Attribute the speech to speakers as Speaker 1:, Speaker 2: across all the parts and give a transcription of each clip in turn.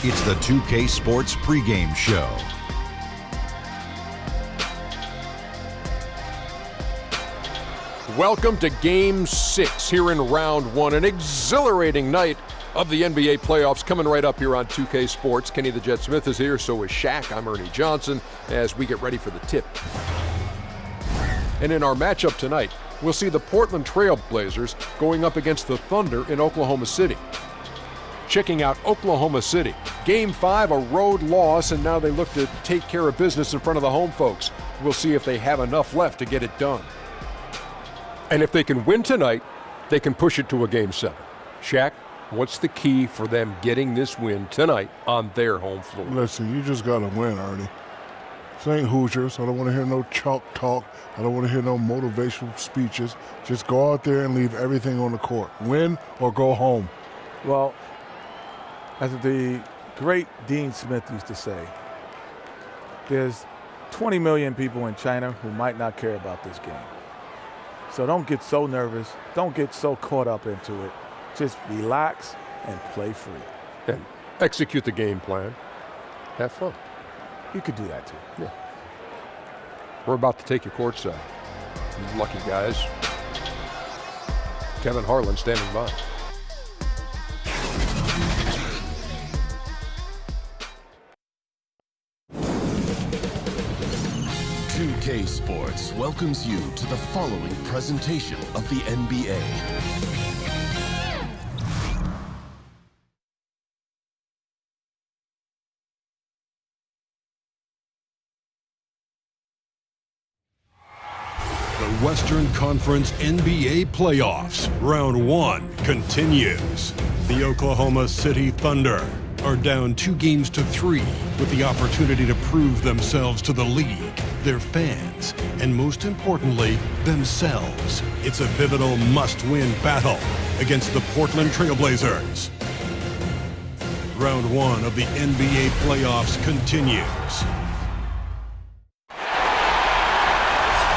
Speaker 1: It's the 2K Sports pregame show.
Speaker 2: Welcome to Game 6 here in Round 1. An exhilarating night of the NBA playoffs coming right up here on 2K Sports. Kenny the Jet Smith is here, so is Shaq. I'm Ernie Johnson as we get ready for the tip. And in our matchup tonight, we'll see the Portland Trail Blazers going up against the Thunder in Oklahoma City. Checking out Oklahoma City. Game 5, a road loss, and now they look to take care of business in front of the home folks. We'll see if they have enough left to get it done. And if they can win tonight, they can push it to a Game 7. Shaq, what's the key for them getting this win tonight on their home floor?
Speaker 3: Listen, you just got to win, Ernie. This ain't Hoosiers. I don't want to hear no chalk talk. I don't want to hear no motivational speeches. Just go out there and leave everything on the court. Win or go home.
Speaker 4: Well, as the great Dean Smith used to say, there's 20 million people in China who might not care about this game. So don't get so nervous. Don't get so caught up into it. Just relax and play free.
Speaker 2: And execute the game plan. Have fun.
Speaker 4: You could do that too.
Speaker 2: Yeah. We're about to take you courtside. You lucky guys. Kevin Harlan standing by.
Speaker 5: K Sports welcomes you to the following presentation of the NBA.
Speaker 6: The Western Conference NBA Playoffs, Round 1 continues. The Oklahoma City Thunder are down 2-3 with the opportunity to prove themselves to the league, their fans, and most importantly, themselves. It's a pivotal must-win battle against the Portland Trail Blazers. Round 1 of the NBA playoffs continues.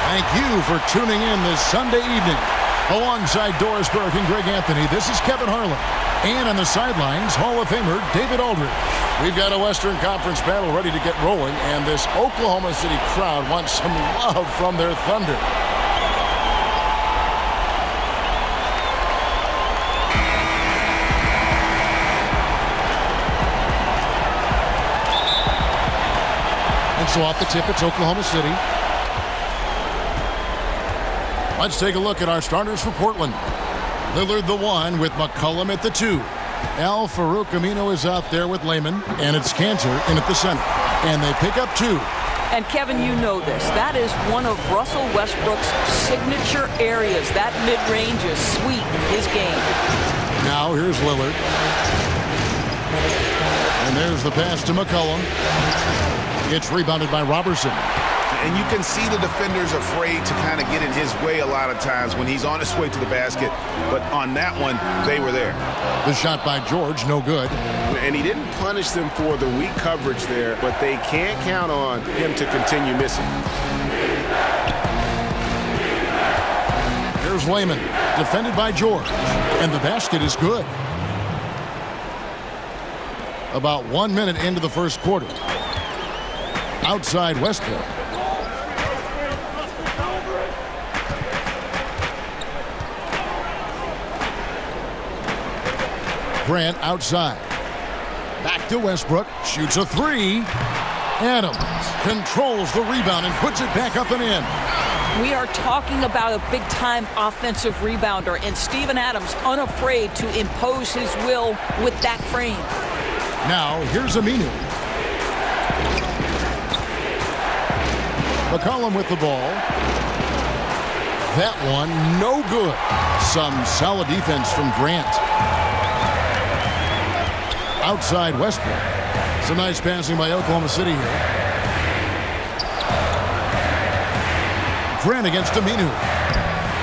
Speaker 7: Thank you for tuning in this Sunday evening. Alongside Doris Burke and Greg Anthony, this is Kevin Harlan. And on the sidelines, Hall of Famer David Aldridge. We've got a Western Conference battle ready to get rolling, and this Oklahoma City crowd wants some love from their Thunder. And so off the tip, it's Oklahoma City. Let's take a look at our starters for Portland. Lillard the 1 with McCollum at the 2. Al-Farouq Aminu is out there with Layman, and it's Cantor in at the center. And they pick up 2.
Speaker 8: And Kevin, you know this. That is one of Russell Westbrook's signature areas. That mid-range is sweet in his game.
Speaker 7: Now here's Lillard. And there's the pass to McCollum. It's rebounded by Robertson.
Speaker 9: And you can see the defenders afraid to kind of get in his way a lot of times when he's on his way to the basket. But on that one, they were there.
Speaker 7: The shot by George, no good.
Speaker 9: And he didn't punish them for the weak coverage there, but they can't count on him to continue missing.
Speaker 7: Here's Layman, defended by George. And the basket is good. About 1 minute into the first quarter. Outside Westbrook. Grant outside. Back to Westbrook. Shoots a 3. Adams controls the rebound and puts it back up and in.
Speaker 8: We are talking about a big-time offensive rebounder, and Steven Adams unafraid to impose his will with that frame.
Speaker 7: Now, here's Aminu. McCollum with the ball. That one, no good. Some solid defense from Grant. Outside Westbrook. Some nice passing by Oklahoma City here. Grant against Aminu.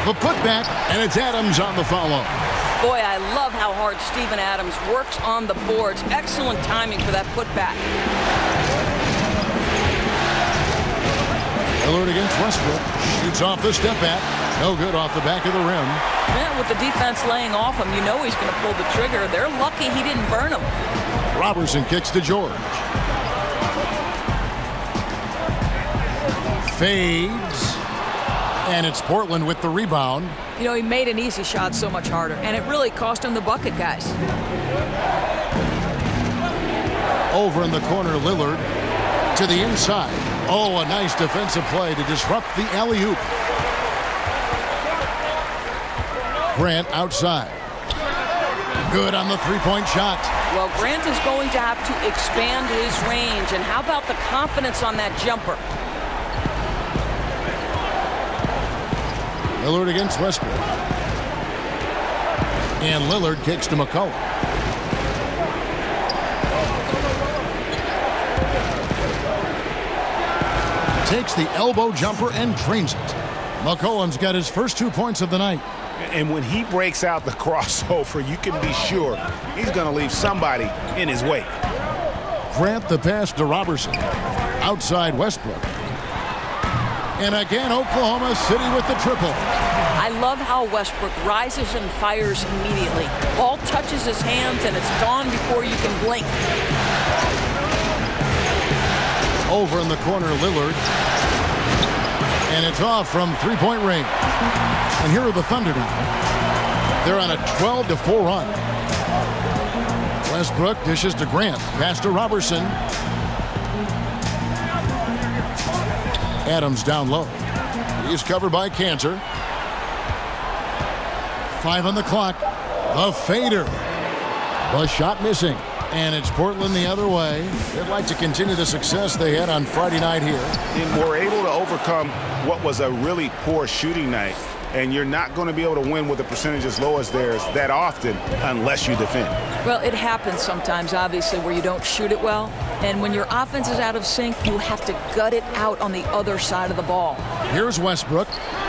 Speaker 7: The putback, and it's Adams on the follow.
Speaker 8: Boy, I love how hard Steven Adams works on the boards. Excellent timing for that putback.
Speaker 7: Lillard against Westbrook. Shoots off the step back. No good off the back of the rim.
Speaker 8: Man, with the defense laying off him, you know he's going to pull the trigger. They're lucky he didn't burn him.
Speaker 7: Robertson kicks to George. Fades. And it's Portland with the rebound.
Speaker 8: You know, he made an easy shot so much harder, and it really cost him the bucket, guys.
Speaker 7: Over in the corner, Lillard to the inside. Oh, a nice defensive play to disrupt the alley-oop. Grant outside. Good on the three-point shot.
Speaker 8: Well, Grant is going to have to expand his range, and how about the confidence on that jumper?
Speaker 7: Lillard against Westbrook. And Lillard kicks to McCollum. Takes the elbow jumper and drains it. McCollum's got his first 2 points of the night.
Speaker 9: And when he breaks out the crossover, you can be sure he's going to leave somebody in his wake.
Speaker 7: Grant the pass to Robertson. Outside Westbrook. And again, Oklahoma City with the triple.
Speaker 8: I love how Westbrook rises and fires immediately. Ball touches his hands, and it's gone before you can blink.
Speaker 7: Over in the corner, Lillard. And it's off from three-point range. And here are the Thunder now. They're on a 12-4 run. Westbrook dishes to Grant. Pass to Robertson. Adams down low. He's covered by Cantor. 5 on the clock. The fader. The shot missing. And it's Portland the other way. They'd like to continue the success they had on Friday night here.
Speaker 9: And we're able to overcome what was a really poor shooting night. And you're not going to be able to win with a percentage as low as theirs that often unless you defend.
Speaker 8: Well, it happens sometimes, obviously, where you don't shoot it well. And when your offense is out of sync, you have to gut it out on the other side of the ball.
Speaker 7: Here's Westbrook.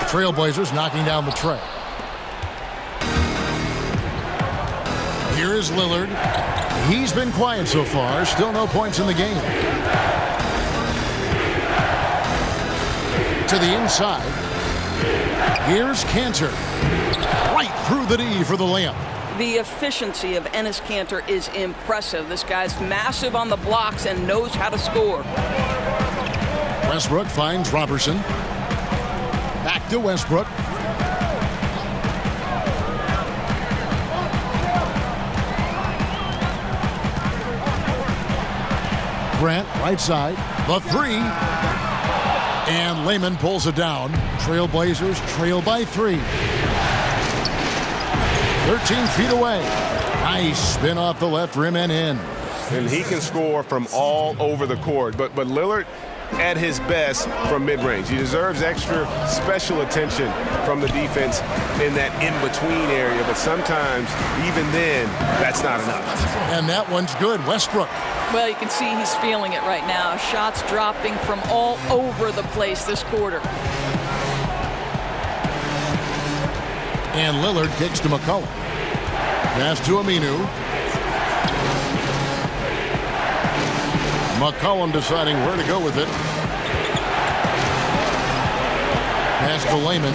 Speaker 7: Trailblazers knocking down the tray. Here is Lillard. He's been quiet so far. Still no points in the game. To the inside. Here's Cantor. Right through the D for the layup.
Speaker 8: The efficiency of Enes Kanter is impressive. This guy's massive on the blocks and knows how to score.
Speaker 7: Westbrook finds Robertson. Back to Westbrook. Grant, right side. The three. And Layman pulls it down. Trailblazers trail by 3. 13 feet away. Nice spin off the left rim and in.
Speaker 10: And he can score from all over the court. But Lillard at his best from mid-range. He deserves extra special attention from the defense in that in-between area. But sometimes, even then, that's not enough.
Speaker 7: And that one's good. Westbrook.
Speaker 8: Well, you can see he's feeling it right now. Shots dropping from all over the place this quarter.
Speaker 7: And Lillard kicks to McCollum. Pass to Aminu. McCollum deciding where to go with it. Pass to Layman.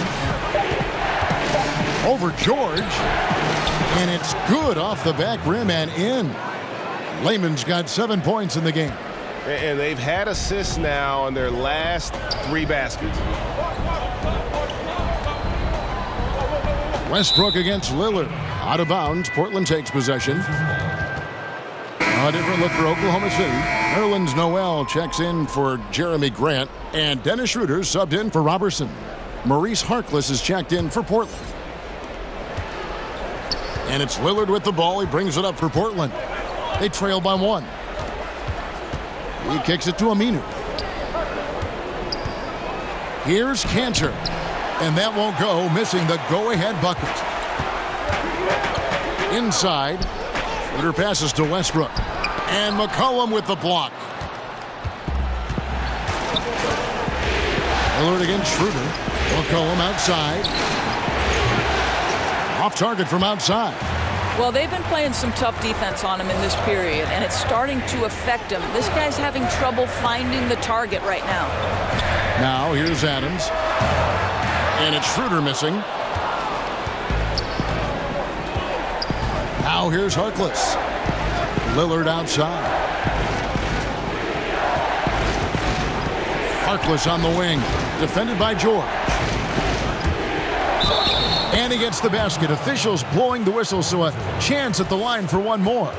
Speaker 7: Over George. And it's good off the back rim and in. Layman's got 7 points in the game.
Speaker 10: And they've had assists now on their last 3 baskets.
Speaker 7: Westbrook against Lillard. Out of bounds. Portland takes possession. A different look for Oklahoma City. Nerlens Noel checks in for Jeremy Grant. And Dennis Schroeder subbed in for Robertson. Maurice Harkless is checked in for Portland. And it's Lillard with the ball. He brings it up for Portland. They trail by 1. He kicks it to Aminu. Here's Cantor. And that won't go, missing the go-ahead bucket. Inside. Leader passes to Westbrook. And McCollum with the block. Lillard against Schroeder. McCollum outside. Off target from outside.
Speaker 8: Well, they've been playing some tough defense on him in this period, and it's starting to affect him. This guy's having trouble finding the target right now.
Speaker 7: Now, here's Adams. And it's Schroeder missing. Now, here's Harkless. Lillard outside. Harkless on the wing. Defended by George. And he gets the basket. Officials blowing the whistle, so a chance at the line for one more.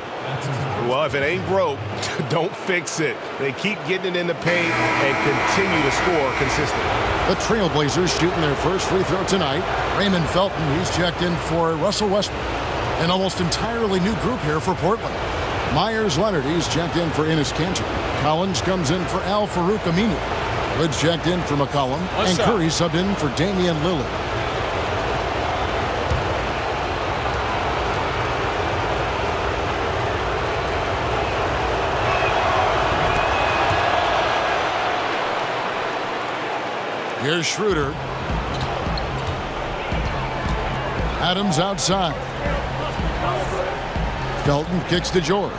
Speaker 10: Well, if it ain't broke, don't fix it. They keep getting it in the paint and continue to score consistently.
Speaker 7: The Trailblazers shooting their first free throw tonight. Raymond Felton, he's checked in for Russell Westbrook. An almost entirely new group here for Portland. Myers Leonard, he's checked in for Enes Kanter. Collins comes in for Al Farouk Aminu. Hood's checked in for McCollum. And Curry subbed in for Damian Lillard. Here's Schroeder. Adams outside. Felton kicks to George.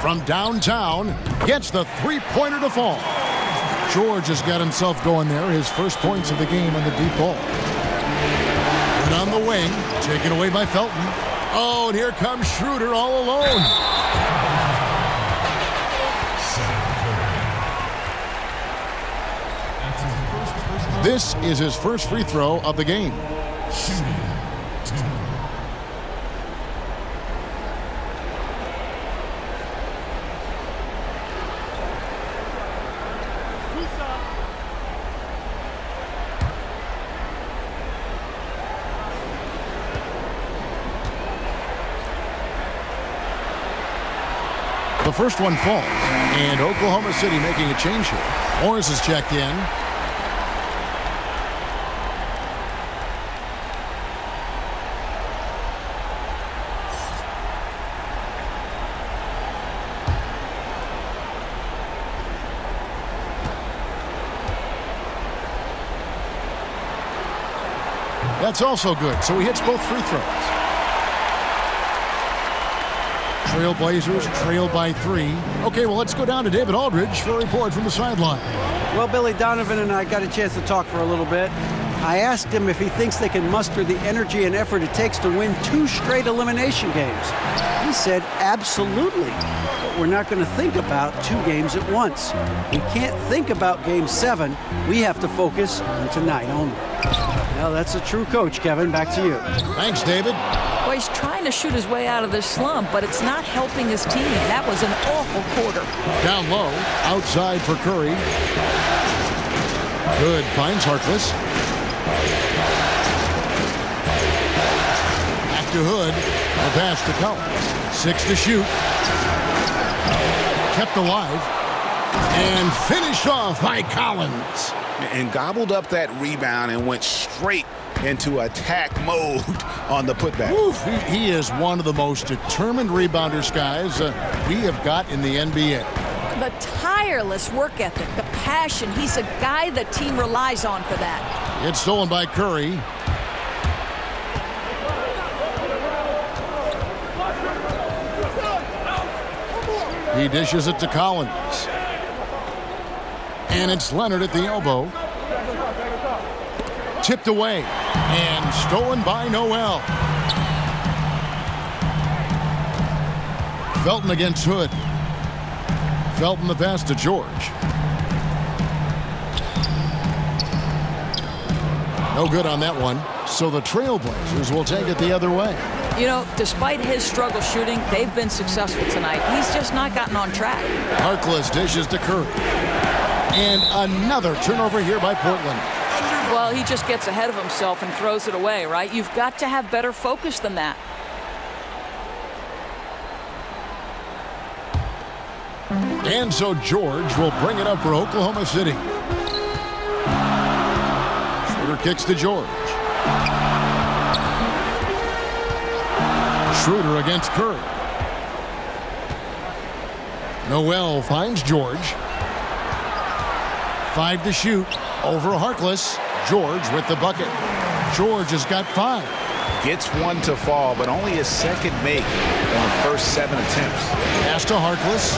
Speaker 7: From downtown, gets the three-pointer to fall. George has got himself going there. His first points of the game on the deep ball. And on the wing, taken away by Felton. Oh, and here comes Schroeder all alone. This is his first free throw of the game. The first one falls, and Oklahoma City making a change here. Morris is checked in. That's also good, so he hits both free throws. Trailblazers trail by 3. Okay, well, let's go down to David Aldridge for a report from the sideline.
Speaker 11: Well, Billy Donovan and I got a chance to talk for a little bit. I asked him if he thinks they can muster the energy and effort it takes to win 2 straight elimination games. He said, absolutely. But we're not going to think about 2 games at once. We can't think about Game 7. We have to focus on tonight only. Well, that's a true coach, Kevin. Back to you.
Speaker 7: Thanks, David.
Speaker 8: Well, he's trying to shoot his way out of this slump, but it's not helping his team. That was an awful quarter.
Speaker 7: Down low, outside for Curry. Good, finds Harkless. Back to Hood. A pass to Collins. 6 to shoot. Kept alive. And finished off by Collins.
Speaker 9: And gobbled up that rebound and went straight into attack mode on the putback.
Speaker 7: Oof, he is one of the most determined rebounders, guys, we have got in the NBA.
Speaker 12: The tireless work ethic, the passion. He's a guy the team relies on for that.
Speaker 7: It's stolen by Curry. He dishes it to Collins. And it's Leonard at the elbow. Tipped away and stolen by Noel. Felton against Hood. Felton the pass to George. No good on that one. So the Trailblazers will take it the other way.
Speaker 8: You know, despite his struggle shooting, they've been successful tonight. He's just not gotten on track.
Speaker 7: Harkless dishes to Curry. And another turnover here by Portland.
Speaker 8: Well, he just gets ahead of himself and throws it away, right? You've got to have better focus than that.
Speaker 7: And so George will bring it up for Oklahoma City. Schroeder kicks to George. Schroeder against Curry. Noel finds George. 5 to shoot. Over Harkless. George with the bucket. George has got 5.
Speaker 9: Gets 1 to fall, but only his second make in the first 7 attempts.
Speaker 7: Pass to Harkless.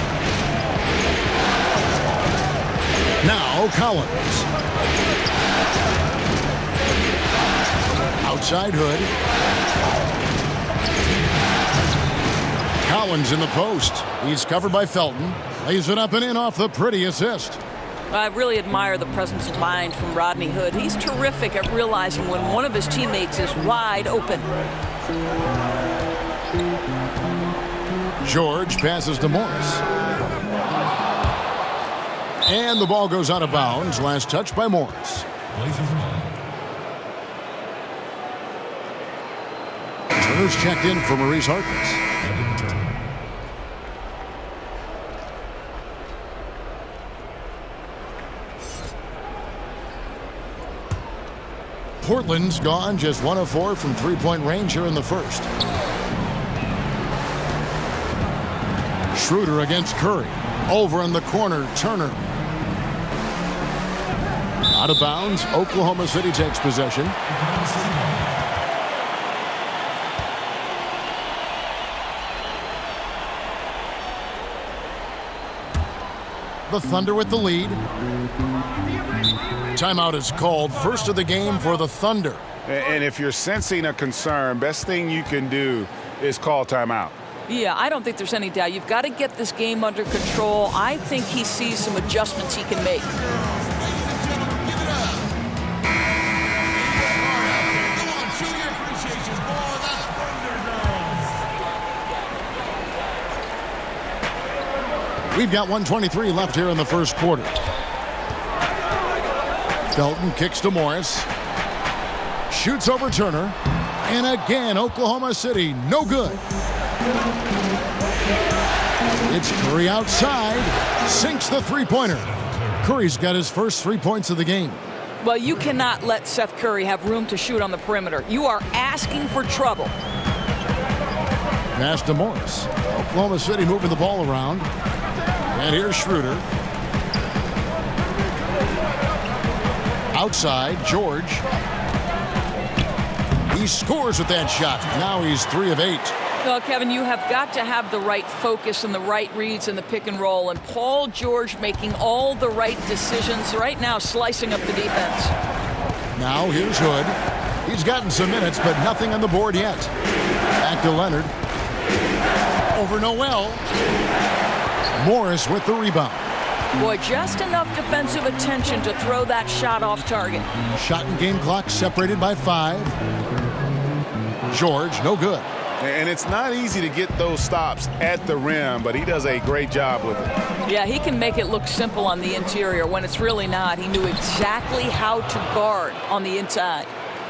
Speaker 7: Now Collins. Outside Hood. Owens in the post. He's covered by Felton. Lays it up and in off the pretty assist.
Speaker 8: I really admire the presence of mind from Rodney Hood. He's terrific at realizing when one of his teammates is wide open.
Speaker 7: George passes to Morris. And the ball goes out of bounds. Last touch by Morris. Turner's checked in for Maurice Harkness. Portland's gone just 1 of 4 from three-point range here in the first. Schroeder against Curry. Over in the corner, Turner. Out of bounds, Oklahoma City takes possession. The Thunder with the lead. Timeout is called. First of the game for the Thunder.
Speaker 9: And if you're sensing a concern, best thing you can do is call timeout.
Speaker 8: Yeah, I don't think there's any doubt. You've got to get this game under control. I think he sees some adjustments he can make.
Speaker 7: We've got 1:23 left here in the first quarter. Felton kicks to Morris. Shoots over Turner. And again, Oklahoma City, no good. It's Curry outside. Sinks the three-pointer. Curry's got his first 3 points of the game.
Speaker 8: Well, you cannot let Seth Curry have room to shoot on the perimeter. You are asking for trouble.
Speaker 7: Pass to Morris. Oklahoma City moving the ball around. And here's Schroeder. Outside, George. He scores with that shot. Now he's 3 of 8.
Speaker 8: Well, Kevin, you have got to have the right focus and the right reads in the pick and roll. And Paul George making all the right decisions right now, slicing up the defense.
Speaker 7: Now here's Hood. He's gotten some minutes, but nothing on the board yet. Back to Leonard. Over Noel. Morris with the rebound.
Speaker 8: Boy, just enough defensive attention to throw that shot off target.
Speaker 7: Shot and game clock separated by 5. George, no good.
Speaker 9: And it's not easy to get those stops at the rim, but he does a great job with it.
Speaker 8: Yeah, he can make it look simple on the interior when it's really not. He knew exactly how to guard on the inside.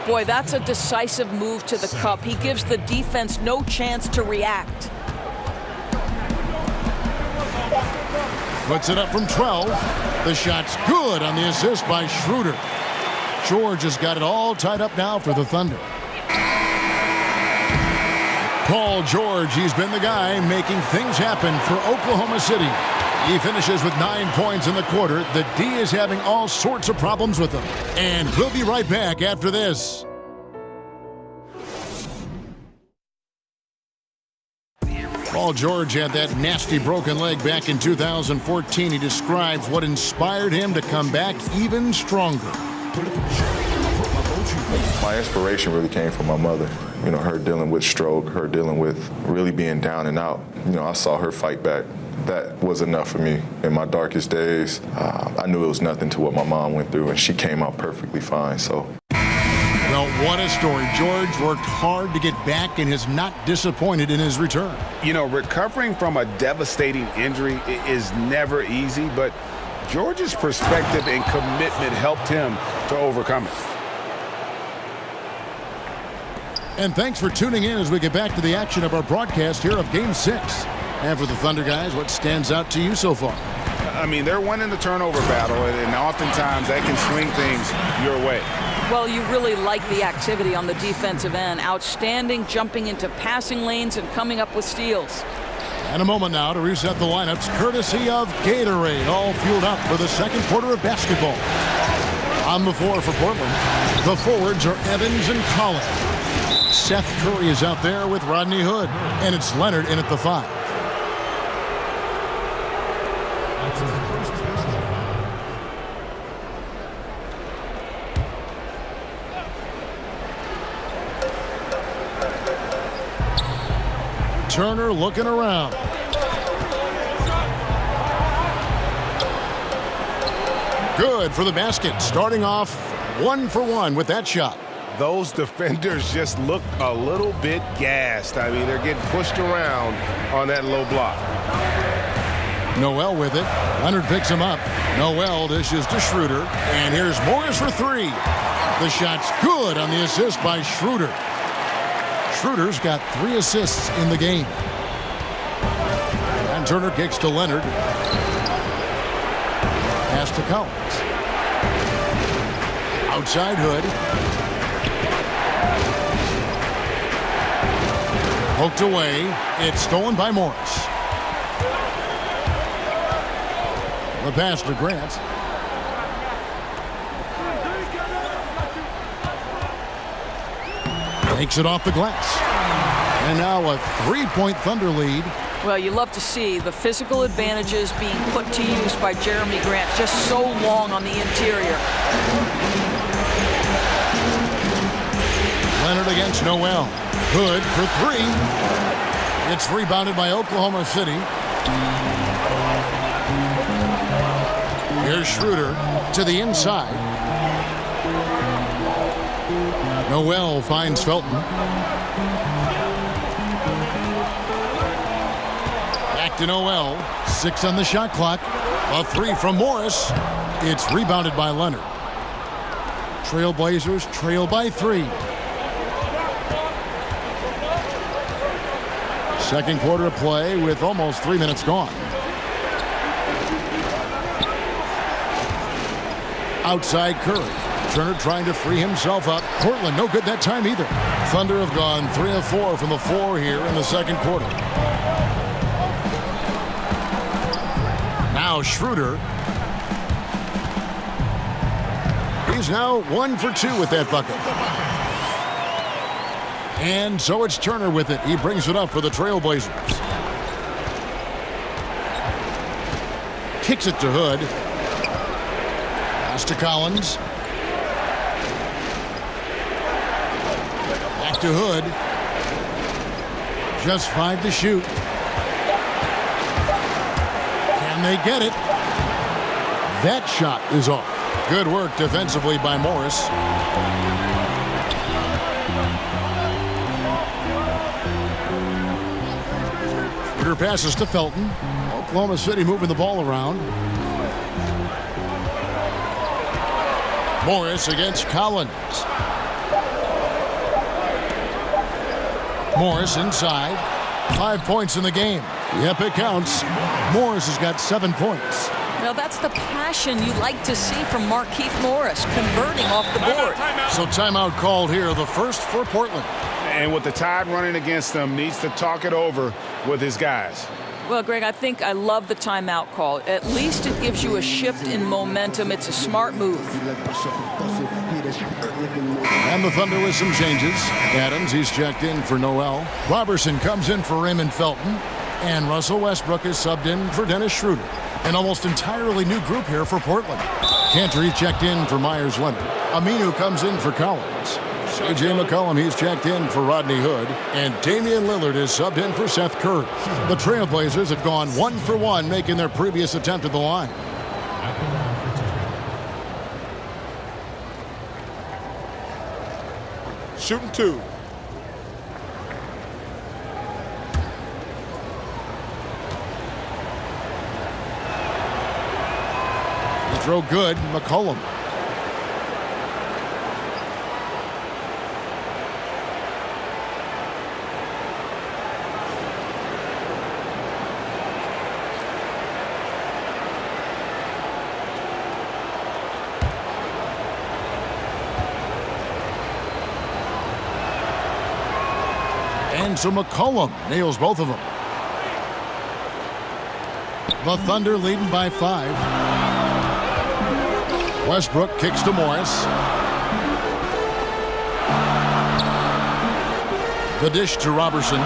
Speaker 8: Boy, that's a decisive move to the cup. He gives the defense no chance to react.
Speaker 7: Puts it up from 12. The shot's good on the assist by Schroeder. George has got it all tied up now for the Thunder. Paul George, he's been the guy making things happen for Oklahoma City. He finishes with 9 points in the quarter. The D is having all sorts of problems with him. And we'll be right back after this. Paul George had that nasty broken leg back in 2014. He describes what inspired him to come back even stronger.
Speaker 13: My inspiration really came from my mother. You know, her dealing with stroke, her dealing with really being down and out. You know, I saw her fight back. That was enough for me. In my darkest days, I knew it was nothing to what my mom went through, and she came out perfectly fine, so.
Speaker 7: Well, what a story. George worked hard to get back and is not disappointed in his return.
Speaker 9: You know, recovering from a devastating injury is never easy, but George's perspective and commitment helped him to overcome it.
Speaker 7: And thanks for tuning in as we get back to the action of our broadcast here of Game 6. And for the Thunder guys, what stands out to you so far?
Speaker 9: I mean, they're winning the turnover battle, and oftentimes that can swing things your way.
Speaker 8: Well, you really like the activity on the defensive end. Outstanding jumping into passing lanes and coming up with steals.
Speaker 7: And a moment now to reset the lineups, courtesy of Gatorade, all fueled up for the second quarter of basketball. On the floor for Portland, the forwards are Evans and Collins. Seth Curry is out there with Rodney Hood, and it's Leonard in at the 5. Turner looking around. Good for the basket. Starting off 1 for 1 with that shot.
Speaker 10: Those defenders just look a little bit gassed. I mean, they're getting pushed around on that low block.
Speaker 7: Noel with it. Leonard picks him up. Noel dishes to Schroeder. And here's Morris for 3. The shot's good on the assist by Schroeder. Schroeder's got 3 assists in the game. And Turner kicks to Leonard. Pass to Collins. Outside Hood. Poked away. It's stolen by Morris. The pass to Grant. Takes it off the glass. And now a 3-point Thunder lead.
Speaker 8: Well, you love to see the physical advantages being put to use by Jeremy Grant. Just so long on the interior.
Speaker 7: Leonard against Noel. Hood for 3. It's rebounded by Oklahoma City. Here's Schroeder to the inside. Noel finds Felton. Back to Noel. 6 on the shot clock. A 3 from Morris. It's rebounded by Leonard. Trailblazers trail by 3. Second quarter of play with almost 3 minutes gone. Outside Curry. Turner trying to free himself up. Portland no good that time either. Thunder have gone 3 of 4 from the floor here in the second quarter. Now Schroeder. He's now 1 for 2 with that bucket. And so it's Turner with it. He brings it up for the Trailblazers. Kicks it to Hood. Pass to Collins. Back to Hood. Just 5 to shoot. Can they get it? That shot is off. Good work defensively by Morris. Schroeder passes to Felton. Oklahoma City moving the ball around. Morris against Collins. Morris inside. 5 points in the game. Yep, it counts. Morris has got 7 points.
Speaker 8: Now that's the passion you like to see from Markieff Morris, converting off the board.
Speaker 7: So timeout called here, the first for Portland.
Speaker 9: And with the Tide running against them, needs to talk it over with his guys.
Speaker 8: Well, Greg, I think I love the timeout call. At least it gives you a shift in momentum. It's a smart move.
Speaker 7: And the Thunder with some changes. Adams, he's checked in for Noel. Robertson comes in for Raymond Felton. And Russell Westbrook is subbed in for Dennis Schroeder. An almost entirely new group here for Portland. Cantor checked in for Myers Leonard. Aminu comes in for Collins. C.J. McCollum, he's checked in for Rodney Hood. And Damian Lillard is subbed in for Seth Curry. The Trailblazers have gone 1 for 1, making their previous attempt at the line.
Speaker 10: Shooting 2.
Speaker 7: Throw good, McCollum. And so McCollum nails both of them. The Thunder leading by 5. Westbrook kicks to Morris. The dish to Robertson.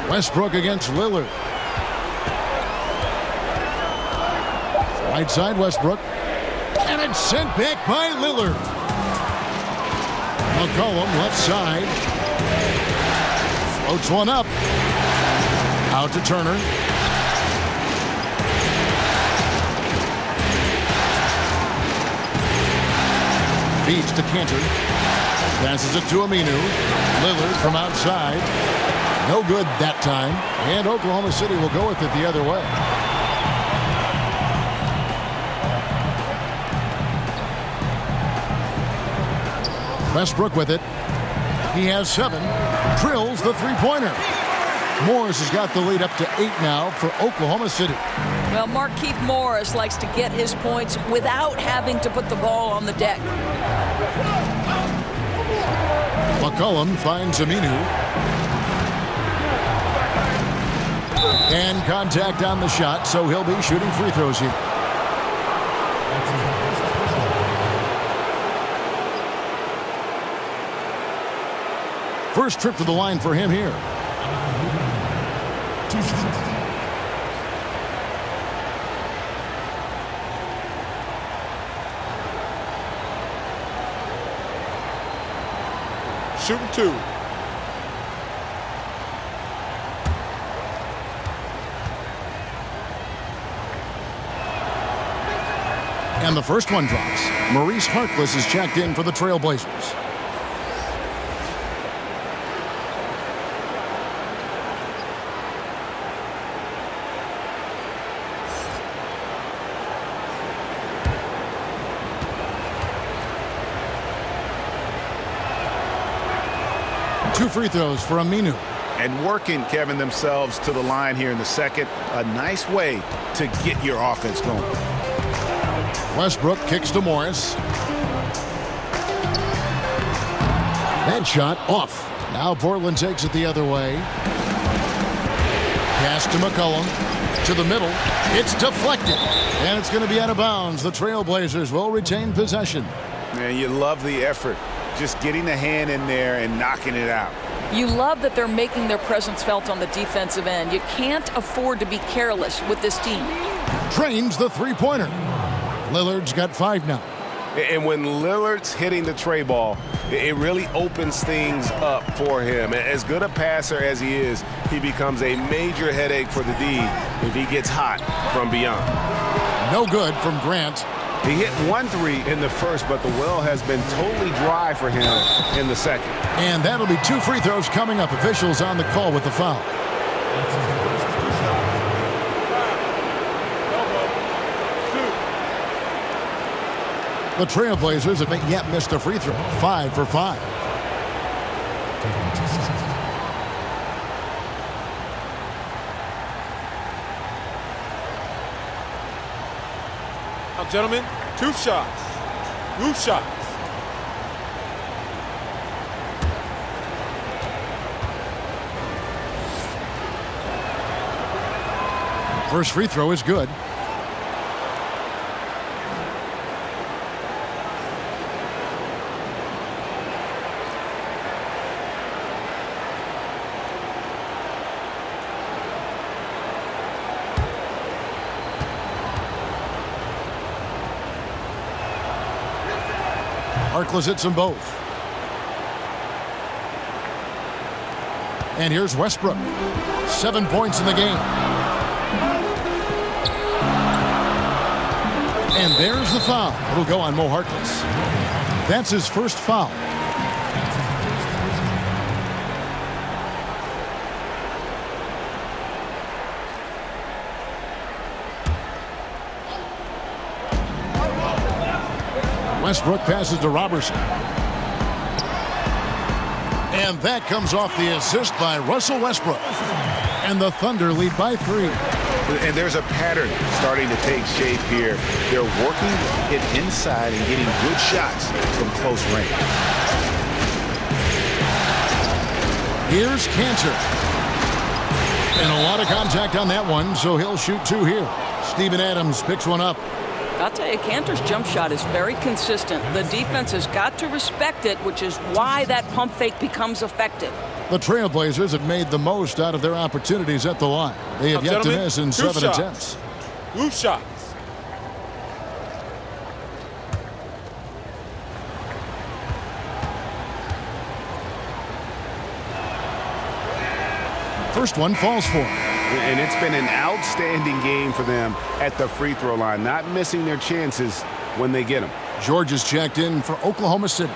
Speaker 7: Westbrook against Lillard. Right side Westbrook. And it's sent back by Lillard. McCollum left side. Floats one up. Out to Turner. Feeds to Cantor. Passes it to Aminu. Lillard from outside. No good that time. And Oklahoma City will go with it the other way. Westbrook with it. He has 7. Drills the three-pointer. Morris has got the lead up to 8 now for Oklahoma City.
Speaker 8: Well, Markieff Morris likes to get his points without having to put the ball on the deck.
Speaker 7: McCollum finds Aminu. And contact on the shot, so he'll be shooting free throws here. First trip to the line for him here.
Speaker 10: Shooting 2.
Speaker 7: And the first one drops. Maurice Harkless is checked in for the Trailblazers. Two free throws for Aminu.
Speaker 9: And working, Kevin, themselves to the line here in the second. A nice way to get your offense going.
Speaker 7: Westbrook kicks to Morris. That shot off. Now Portland takes it the other way. Pass to McCollum. To the middle. It's deflected. And it's going to be out of bounds. The Trailblazers will retain possession.
Speaker 9: Man, you love the effort. Just getting the hand in there and knocking it out.
Speaker 8: You love that they're making their presence felt on the defensive end. You can't afford to be careless with this team.
Speaker 7: Drains the three-pointer. Lillard's got 5 now.
Speaker 10: And when Lillard's hitting the tray ball, it really opens things up for him. As good a passer as he is, he becomes a major headache for the D if he gets hot from beyond.
Speaker 7: No good from Grant.
Speaker 9: He hit 1 3 in the first, but the well has been totally dry for him in the second.
Speaker 7: And that'll be 2 free throws coming up. Officials on the call with the foul. The Trailblazers have yet missed a free throw. 5 for 5.
Speaker 10: Now, gentlemen, 2 shots. 2 shots.
Speaker 7: First free throw is good. Harkless hits them both. And here's Westbrook. 7 points in the game. And there's the foul. It'll go on Mo Harkless. That's his first foul. Westbrook passes to Robertson. And that comes off the assist by Russell Westbrook. And the Thunder lead by 3.
Speaker 9: And there's a pattern starting to take shape here. They're working it inside and getting good shots from close range.
Speaker 7: Here's Cantor. And a lot of contact on that one, so he'll shoot 2 here. Steven Adams picks one up.
Speaker 8: I'll tell you, Cantor's jump shot is very consistent. The defense has got to respect it, which is why that pump fake becomes effective.
Speaker 7: The Trailblazers have made the most out of their opportunities at the line. They have yet to miss in 7 attempts.
Speaker 10: 2 shots.
Speaker 7: First one falls for him.
Speaker 9: And it's been an outstanding game for them at the free throw line, not missing their chances when they get them.
Speaker 7: George is checked in for Oklahoma City.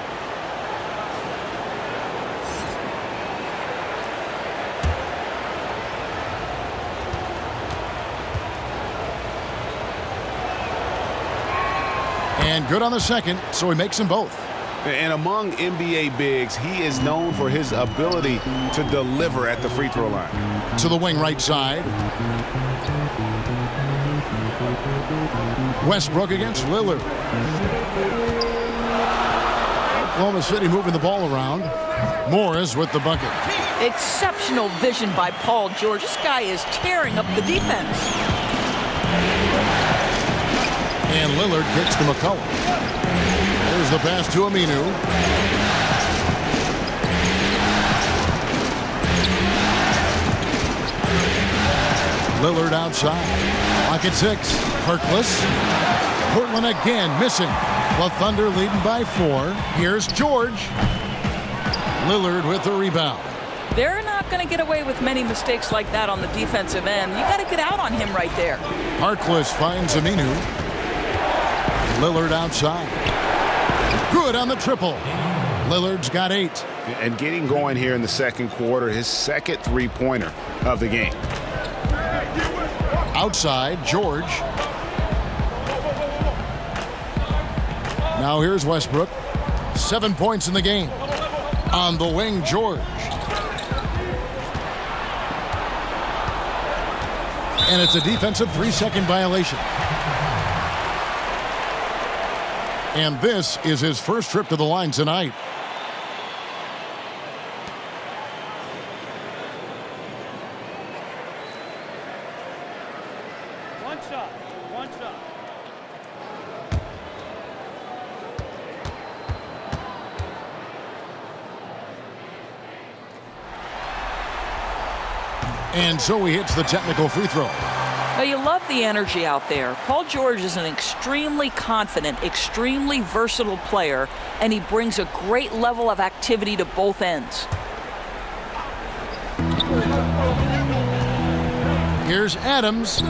Speaker 7: And good on the second, so he makes them both.
Speaker 9: And among NBA bigs, he is known for his ability to deliver at the free throw line.
Speaker 7: To the wing right side. Westbrook against Lillard. Oklahoma City moving the ball around. Morris with the bucket.
Speaker 8: Exceptional vision by Paul George. This guy is tearing up the defense.
Speaker 7: And Lillard kicks to McCollum. There's the pass to Aminu. Lillard outside. Clock at 6. Harkless. Portland again missing. The Thunder leading by 4. Here's George. Lillard with the rebound.
Speaker 8: They're not going to get away with many mistakes like that on the defensive end. You got to get out on him right there.
Speaker 7: Harkless finds Aminu. Lillard outside. Good on the triple. Lillard's got 8.
Speaker 9: And getting going here in the second quarter, his second three-pointer of the game.
Speaker 7: Outside, George. Now here's Westbrook. 7 points in the game. On the wing, George. And it's a defensive 3-second violation. And this is his first trip to the line tonight.
Speaker 14: One shot.
Speaker 7: And so he hits the technical free throw.
Speaker 8: Now, you love the energy out there. Paul George is an extremely confident, extremely versatile player, and he brings a great level of activity to both ends.
Speaker 7: Here's Adams.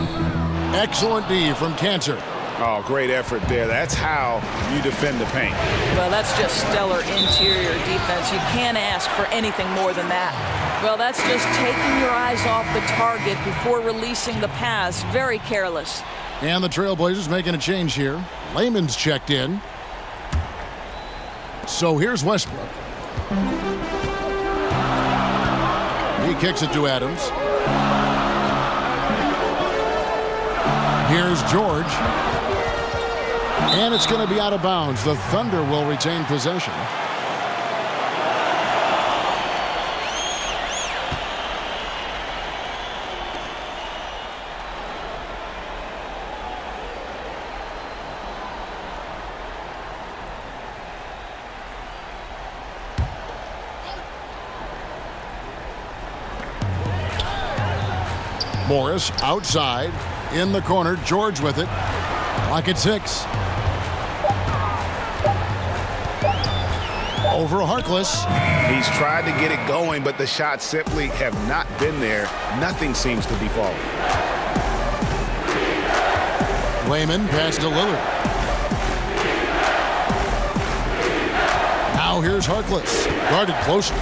Speaker 7: Excellent D from Cantor.
Speaker 9: Oh, great effort there. That's how you defend the paint.
Speaker 8: Well, that's just stellar interior defense. You can't ask for anything more than that. Well, that's just taking your eyes off the target before releasing the pass. Very careless.
Speaker 7: And the Trailblazers making a change here. Layman's checked in. So here's Westbrook. He kicks it to Adams. Here's George. And it's going to be out of bounds. The Thunder will retain possession. Morris outside. In the corner, George with it. Clock at 6. Over Harkless.
Speaker 9: He's tried to get it going, but the shots simply have not been there. Nothing seems to be falling.
Speaker 7: Layman pass to Lillard. Now here's Harkless. Guarded closely.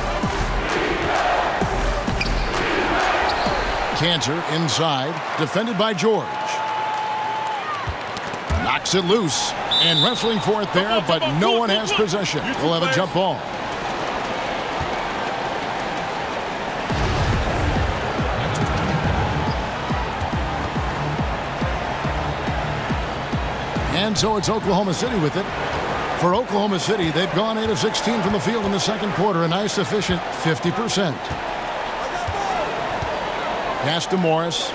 Speaker 7: Cantor inside. Defended by George. Knocks it loose. And wrestling for it there, but no one has possession. We'll have a jump ball. And so it's Oklahoma City with it. For Oklahoma City, they've gone 8 of 16 from the field in the second quarter. A nice, efficient 50%. Pass to Morris.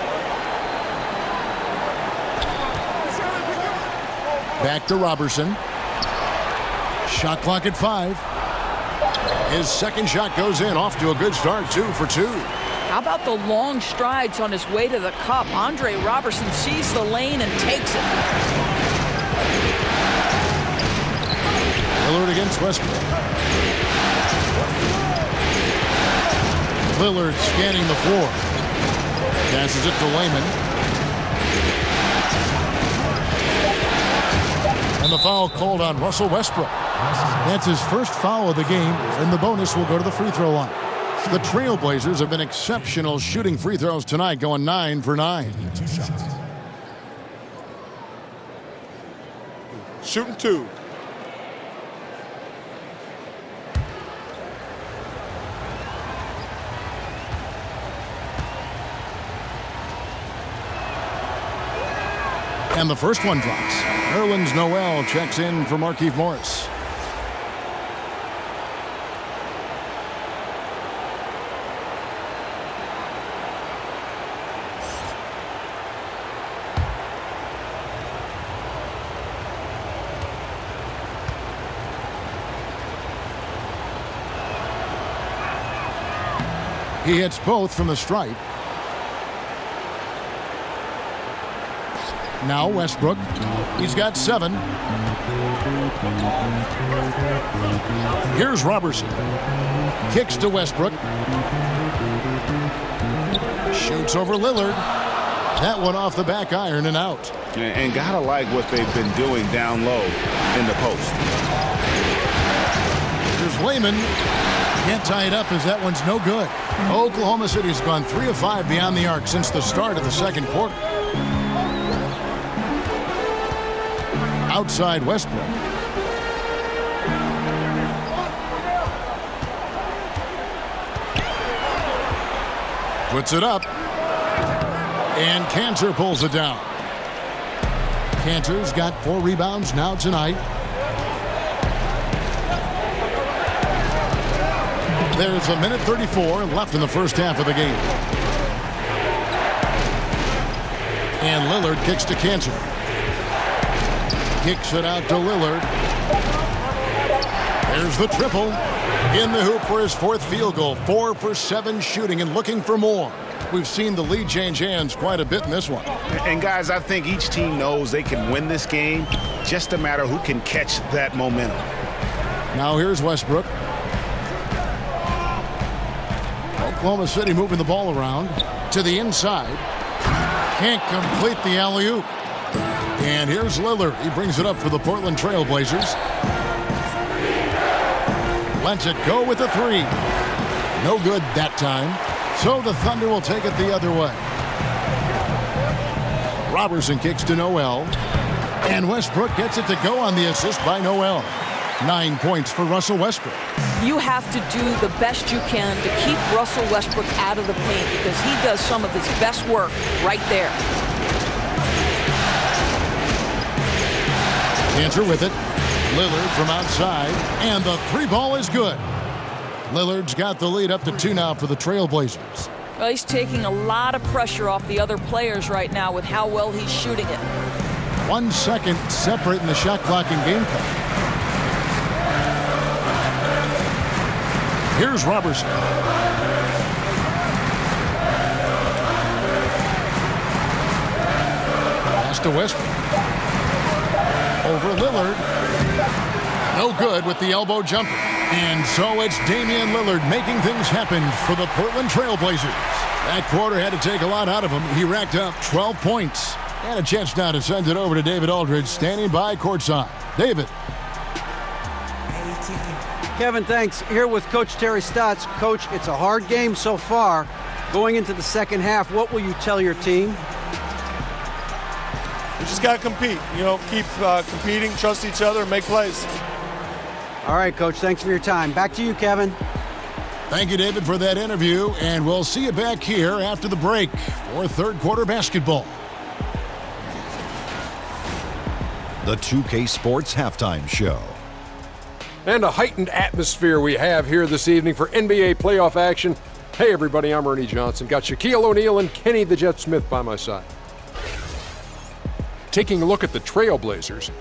Speaker 7: Back to Robertson. Shot clock at 5. His second shot goes in. Off to a good start. 2 for 2.
Speaker 8: How about the long strides on his way to the cup? Andre Robertson sees the lane and takes it.
Speaker 7: Lillard against Westbrook. Lillard scanning the floor. Passes it to Layman. And the foul called on Russell Westbrook. That's his first foul of the game, and the bonus will go to the free throw line. The Trailblazers have been exceptional shooting free throws tonight, going 9 for 9.
Speaker 14: Shooting 2.
Speaker 7: And the first one drops. Nerlens Noel checks in for Markieff Morris. He hits both from the stripe. Now Westbrook. He's got 7. Here's Robertson. Kicks to Westbrook. Shoots over Lillard. That one off the back iron and out.
Speaker 9: And gotta like what they've been doing down low in the post.
Speaker 7: Here's Layman. Can't tie it up as that one's no good. Oklahoma City's gone 3 of 5 beyond the arc since the start of the second quarter. Outside Westbrook. Puts it up. And Kanter pulls it down. Kanter's got 4 rebounds now tonight. There's 1:34 left in the first half of the game. And Lillard kicks to Kanter. Kicks it out to Lillard. There's the triple. In the hoop for his 4th field goal. 4 for 7 shooting and looking for more. We've seen the lead change hands quite a bit in this one.
Speaker 9: And guys, I think each team knows they can win this game. Just a matter who can catch that momentum.
Speaker 7: Now here's Westbrook. Oklahoma City moving the ball around to the inside. Can't complete the alley-oop. And here's Lillard. He brings it up for the Portland Trailblazers. Lets it go with the 3. No good that time. So the Thunder will take it the other way. Robertson kicks to Noel. And Westbrook gets it to go on the assist by Noel. 9 points for Russell Westbrook.
Speaker 8: You have to do the best you can to keep Russell Westbrook out of the paint because he does some of his best work right there.
Speaker 7: Kanter with it. Lillard from outside. And the 3 ball is good. Lillard's got the lead up to 2 now for the Trailblazers.
Speaker 8: Well, he's taking a lot of pressure off the other players right now with how well he's shooting it.
Speaker 7: 1 second separating the shot clock and game clock. Here's Robertson. Pass to Westbrook. Over Lillard. No good with the elbow jumper. And so it's Damian Lillard making things happen for the Portland Trailblazers. That quarter had to take a lot out of him. He racked up 12 points. And a chance now to send it over to David Aldridge, standing by courtside. David.
Speaker 11: Kevin, thanks. Here with Coach Terry Stotts. Coach, it's a hard game so far. Going into the second half, what will you tell your team?
Speaker 14: We just got to compete. Keep competing, trust each other, and make plays.
Speaker 11: All right, Coach, thanks for your time. Back to you, Kevin.
Speaker 7: Thank you, David, for that interview, and we'll see you back here after the break for third quarter basketball.
Speaker 1: The 2K Sports Halftime Show.
Speaker 2: And a heightened atmosphere we have here this evening for NBA playoff action. Hey, everybody, I'm Ernie Johnson. Got Shaquille O'Neal and Kenny the Jet Smith by my side. Taking a look at the Trailblazers,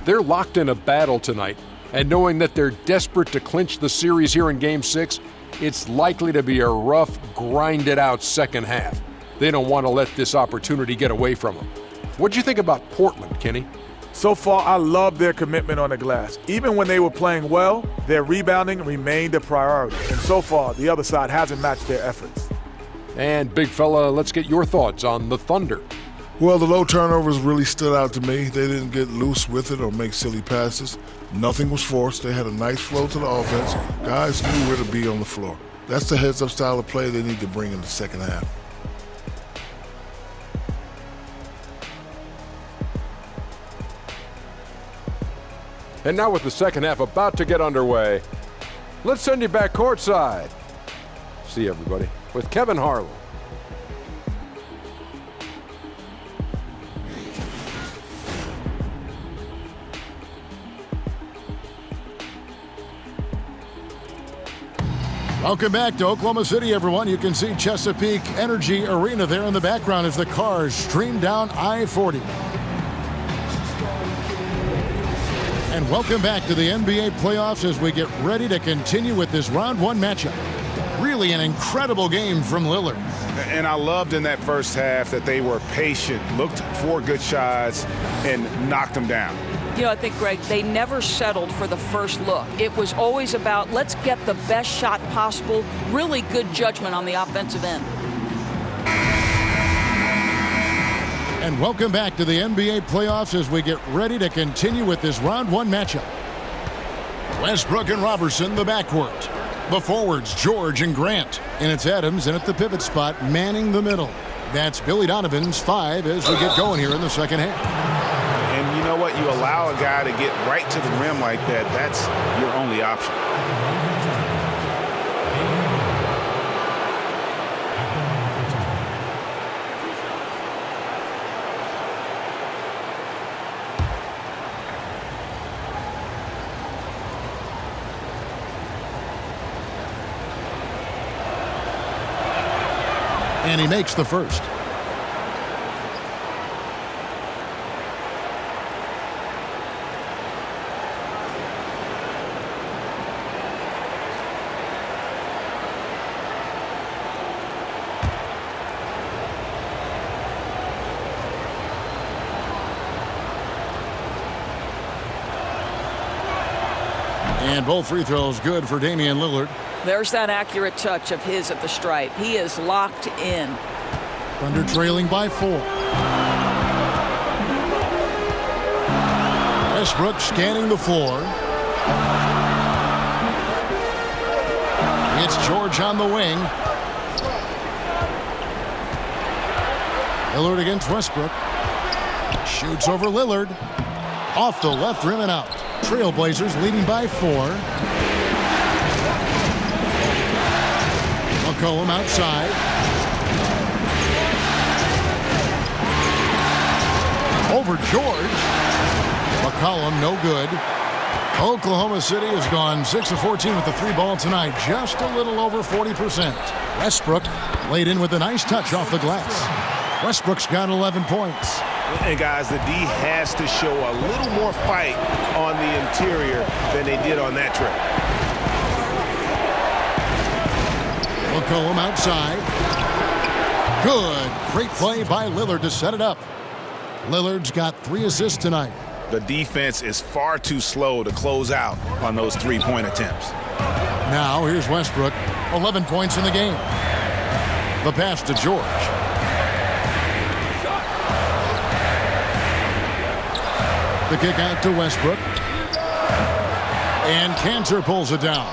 Speaker 2: they're locked in a battle tonight, and knowing that they're desperate to clinch the series here in Game 6, it's likely to be a rough, grinded-out second half. They don't want to let this opportunity get away from them. What'd you think about Portland, Kenny?
Speaker 4: So far, I love their commitment on the glass. Even when they were playing well, their rebounding remained a priority. And so far, the other side hasn't matched their efforts.
Speaker 2: And big fella, let's get your thoughts on the Thunder.
Speaker 3: Well, the low turnovers really stood out to me. They didn't get loose with it or make silly passes. Nothing was forced. They had a nice flow to the offense. Guys knew where to be on the floor. That's the heads-up style of play they need to bring in the second half.
Speaker 2: And now with the second half about to get underway, let's send you back courtside. See everybody with Kevin Harlan.
Speaker 7: Welcome back to Oklahoma City, everyone. You can see Chesapeake Energy Arena there in the background as the cars stream down I-40. And welcome back to the NBA playoffs as we get ready to continue with this round one matchup. Really an incredible game from Lillard.
Speaker 9: And I loved in that first half that they were patient, looked for good shots, and knocked them down.
Speaker 8: You know, I think, Greg, they never settled for the first look. It was always about, let's get the best shot possible. Really good judgment on the offensive end.
Speaker 7: And welcome back to the NBA playoffs as we get ready to continue with this round one matchup. Westbrook and Robertson, the backcourt. The forwards, George and Grant. And it's Adams in at the pivot spot, manning the middle. That's Billy Donovan's 5 as we get going here in the second half.
Speaker 9: And you know what? You allow a guy to get right to the rim like that, that's your only option.
Speaker 7: And he makes the first. And both free throws good for Damian Lillard.
Speaker 8: There's that accurate touch of his at the stripe. He is locked in.
Speaker 7: Thunder trailing by 4. Westbrook scanning the floor. It's George on the wing. Lillard against Westbrook. Shoots over Lillard. Off the left rim and out. Trailblazers leading by 4. McCollum outside. Over George. McCollum no good. Oklahoma City has gone 6 of 14 with the 3 ball tonight. Just a little over 40%. Westbrook laid in with a nice touch off the glass. Westbrook's got 11 points.
Speaker 9: And guys, the D has to show a little more fight on the interior than they did on that trip.
Speaker 7: McCollum outside. Good. Great play by Lillard to set it up. Lillard's got 3 assists tonight.
Speaker 9: The defense is far too slow to close out on those 3-point attempts.
Speaker 7: Now here's Westbrook. 11 points in the game. The pass to George. The kick out to Westbrook. And Cantor pulls it down.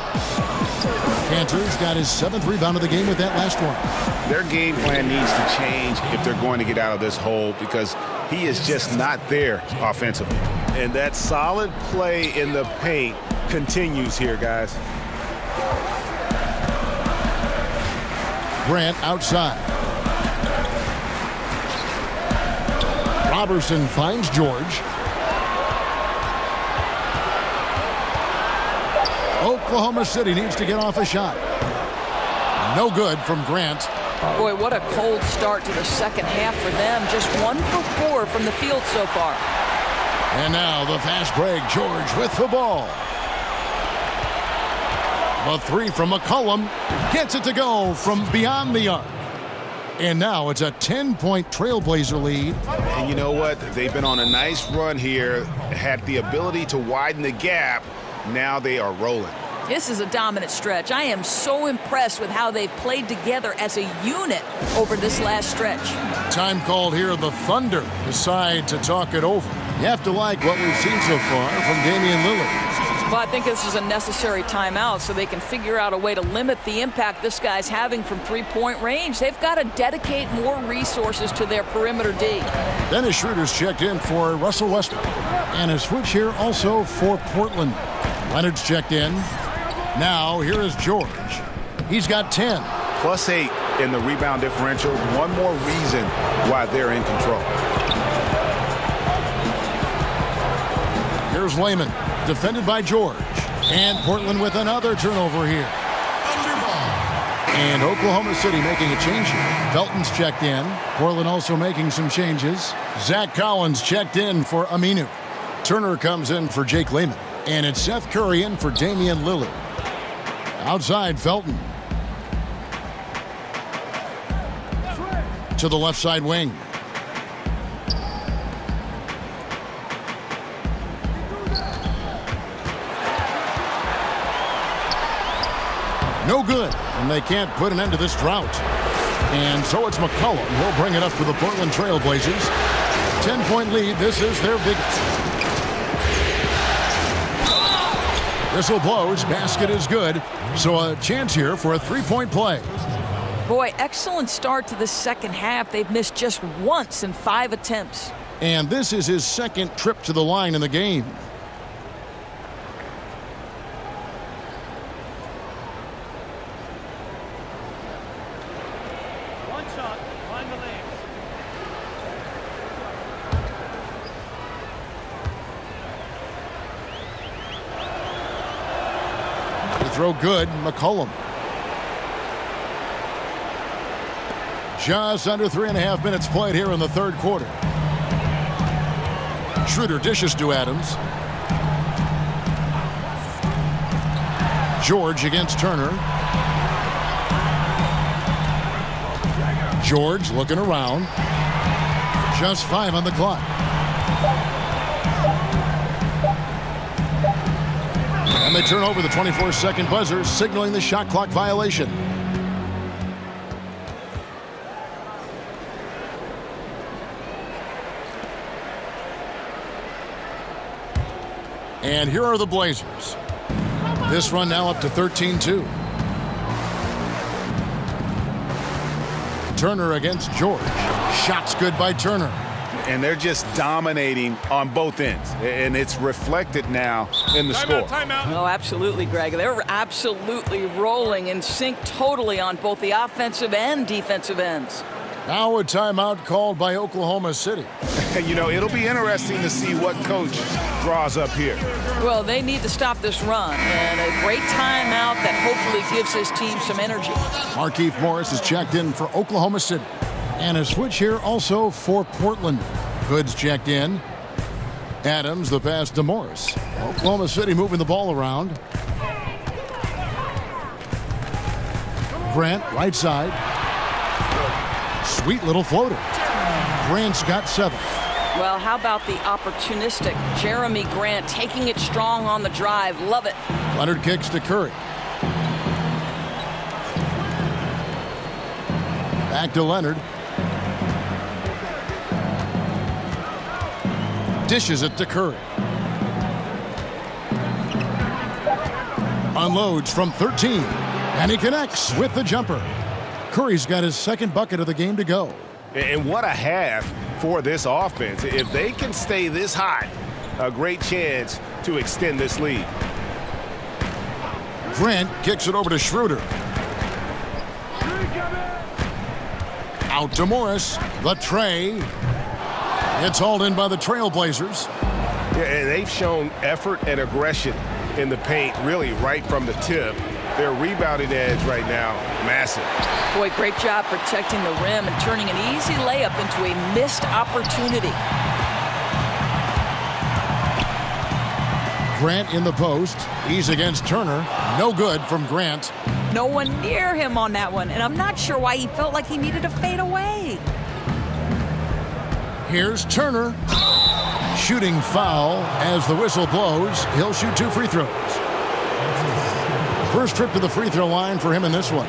Speaker 7: Cantor's got his 7th rebound of the game with that last one.
Speaker 9: Their game plan needs to change if they're going to get out of this hole because he is just not there offensively. And that solid play in the paint continues here, guys.
Speaker 7: Grant outside. Robertson finds George. Oklahoma City needs to get off a shot. No good from Grant.
Speaker 8: Boy, what a cold start to the second half for them. Just 1 for 4 from the field so far.
Speaker 7: And now the fast break. George with the ball. The 3 from McCollum. Gets it to go from beyond the arc. And now it's a 10-point Trailblazer lead.
Speaker 9: And you know what? They've been on a nice run here, had the ability to widen the gap. Now they are rolling.
Speaker 8: This is a dominant stretch. I am so impressed with how they've played together as a unit over this last stretch.
Speaker 7: Time called here. The Thunder decide to talk it over. You have to like what we've seen so far from Damian Lillard.
Speaker 8: Well, I think this is a necessary timeout so they can figure out a way to limit the impact this guy's having from three-point range. They've got to dedicate more resources to their perimeter D.
Speaker 7: Dennis Schroeder's checked in for Russell Westbrook. And a switch here also for Portland. Leonard's checked in. Now, here is George. He's got 10.
Speaker 9: +8 in the rebound differential. One more reason why they're in control.
Speaker 7: Here's Layman, defended by George. And Portland with another turnover here. And Oklahoma City making a change here. Felton's checked in. Portland also making some changes. Zach Collins checked in for Aminu. Turner comes in for Jake Layman. And it's Seth Curry in for Damian Lillard. Outside, Felton. To the left side wing. No good, and they can't put an end to this drought. And so it's McCollum. He'll bring it up for the Portland Trailblazers. 10-point lead. This is their biggest. Whistle blows. Basket is good. So a chance here for a three-point play.
Speaker 8: Boy, excellent start to the second half. They've missed just once in 5 attempts.
Speaker 7: And this is his second trip to the line in the game.
Speaker 15: One shot, find the lanes.
Speaker 7: The throw good. McCollum. Just under 3.5 minutes played here in the third quarter. Schroeder dishes to Adams. George against Turner. George looking around. Just 5 on the clock. And they turn over the 24-second buzzer, signaling the shot clock violation. And here are the Blazers. This run now up to 13-2. Turner against George. Shots good by Turner.
Speaker 9: And they're just dominating on both ends. And it's reflected now in the score.
Speaker 8: Oh, absolutely, Greg. They're absolutely rolling in sync totally on both the offensive and defensive ends.
Speaker 7: Now a timeout called by Oklahoma City.
Speaker 9: You know, it'll be interesting to see what coach draws up here.
Speaker 8: Well, they need to stop this run, and a great timeout that hopefully gives his team some energy.
Speaker 7: Markieff Morris is checked in for Oklahoma City. And a switch here also for Portland. Goods checked in. Adams, the pass to Morris. Oklahoma City moving the ball around. Grant, right side. Sweet little floater. Grant's got 7.
Speaker 8: Well, how about the opportunistic Jeremy Grant taking it strong on the drive? Love it.
Speaker 7: Leonard kicks to Curry. Back to Leonard. Dishes it to Curry. Unloads from 13. And he connects with the jumper. Curry's got his second bucket of the game to go.
Speaker 9: And what a half for this offense. If they can stay this hot, a great chance to extend this lead.
Speaker 7: Grant kicks it over to Schroeder. Out to Morris. The tray. It's hauled in by the Trailblazers.
Speaker 9: Yeah, and they've shown effort and aggression in the paint, really right from the tip. Their rebounding edge right now, massive.
Speaker 8: Boy, great job protecting the rim and turning an easy layup into a missed opportunity.
Speaker 7: Grant in the post. He's against Turner. No good from Grant.
Speaker 8: No one near him on that one, and I'm not sure why he felt like he needed to fade away.
Speaker 7: Here's Turner. Shooting foul as the whistle blows. He'll shoot 2 free throws. First trip to the free throw line for him in this one.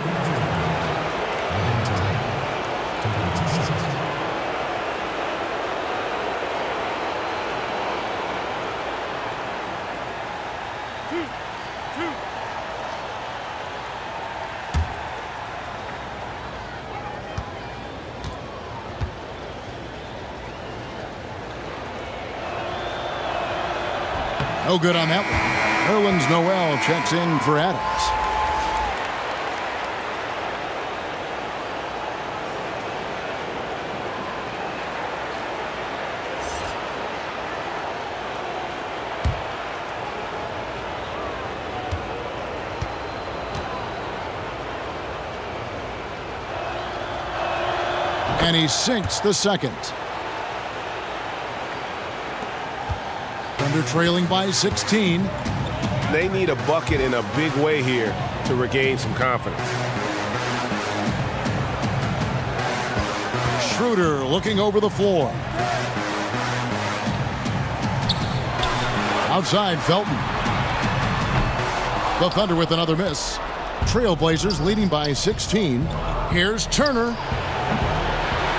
Speaker 7: No good on that one. Nerlens Noel checks in for Adams. And he sinks the second. Thunder trailing by 16.
Speaker 10: They need a bucket in a big way here to regain some confidence.
Speaker 7: Schroeder looking over the floor. Outside, Felton. The Thunder with another miss. Trailblazers leading by 16. Here's Turner.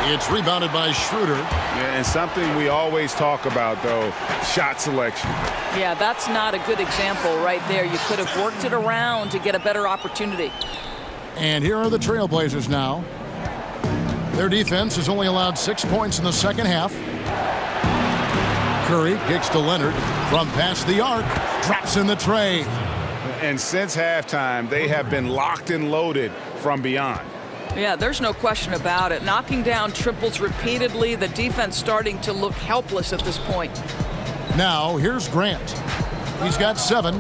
Speaker 7: It's rebounded by Schroeder.
Speaker 10: Yeah, and something we always talk about, though, shot selection.
Speaker 8: Yeah, that's not a good example right there. You could have worked it around to get a better opportunity.
Speaker 7: And here are the Trailblazers now. Their defense has only allowed 6 points in the second half. Curry kicks to Leonard from past the arc, drops in the tray.
Speaker 10: And since halftime, they have been locked and loaded from beyond.
Speaker 8: Yeah, there's no question about it. Knocking down triples repeatedly, the defense starting to look helpless at this point.
Speaker 7: Now, here's Grant. He's got 7.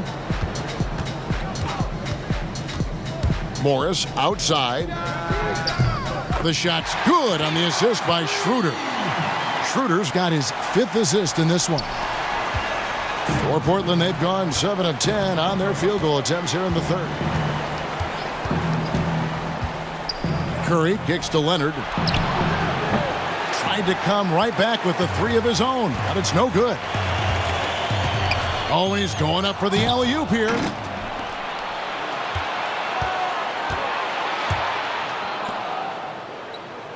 Speaker 7: Morris outside. The shot's good on the assist by Schroeder. Schroeder's got his 5th assist in this one. For Portland, they've gone 7 of 10 on their field goal attempts here in the third. Curry kicks to Leonard. Tried to come right back with the 3 of his own, but it's no good. Oh, he's going up for the alley-oop here.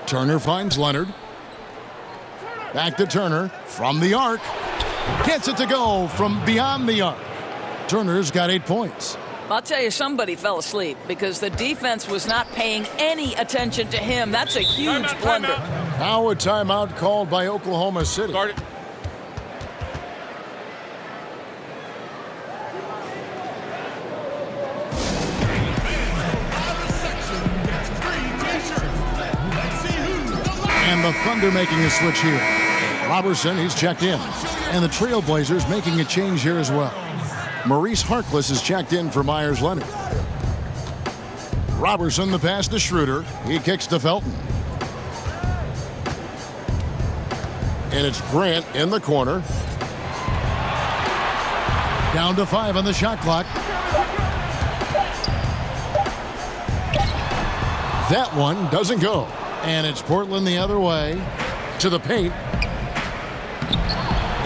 Speaker 7: Turner finds Leonard. Back to Turner from the arc. Gets it to go from beyond the arc. Turner's got 8 points.
Speaker 8: I'll tell you, somebody fell asleep because the defense was not paying any attention to him. That's a huge blunder.
Speaker 7: Now a timeout called by Oklahoma City.
Speaker 2: Start it.
Speaker 7: And the Thunder making a switch here. Robertson, he's checked in. And the Trailblazers making a change here as well. Maurice Harkless is checked in for Myers Leonard. Robertson, the pass to Schroeder. He kicks to Felton. And it's Grant in the corner. Down to 5 on the shot clock. That one doesn't go. And it's Portland the other way to the paint.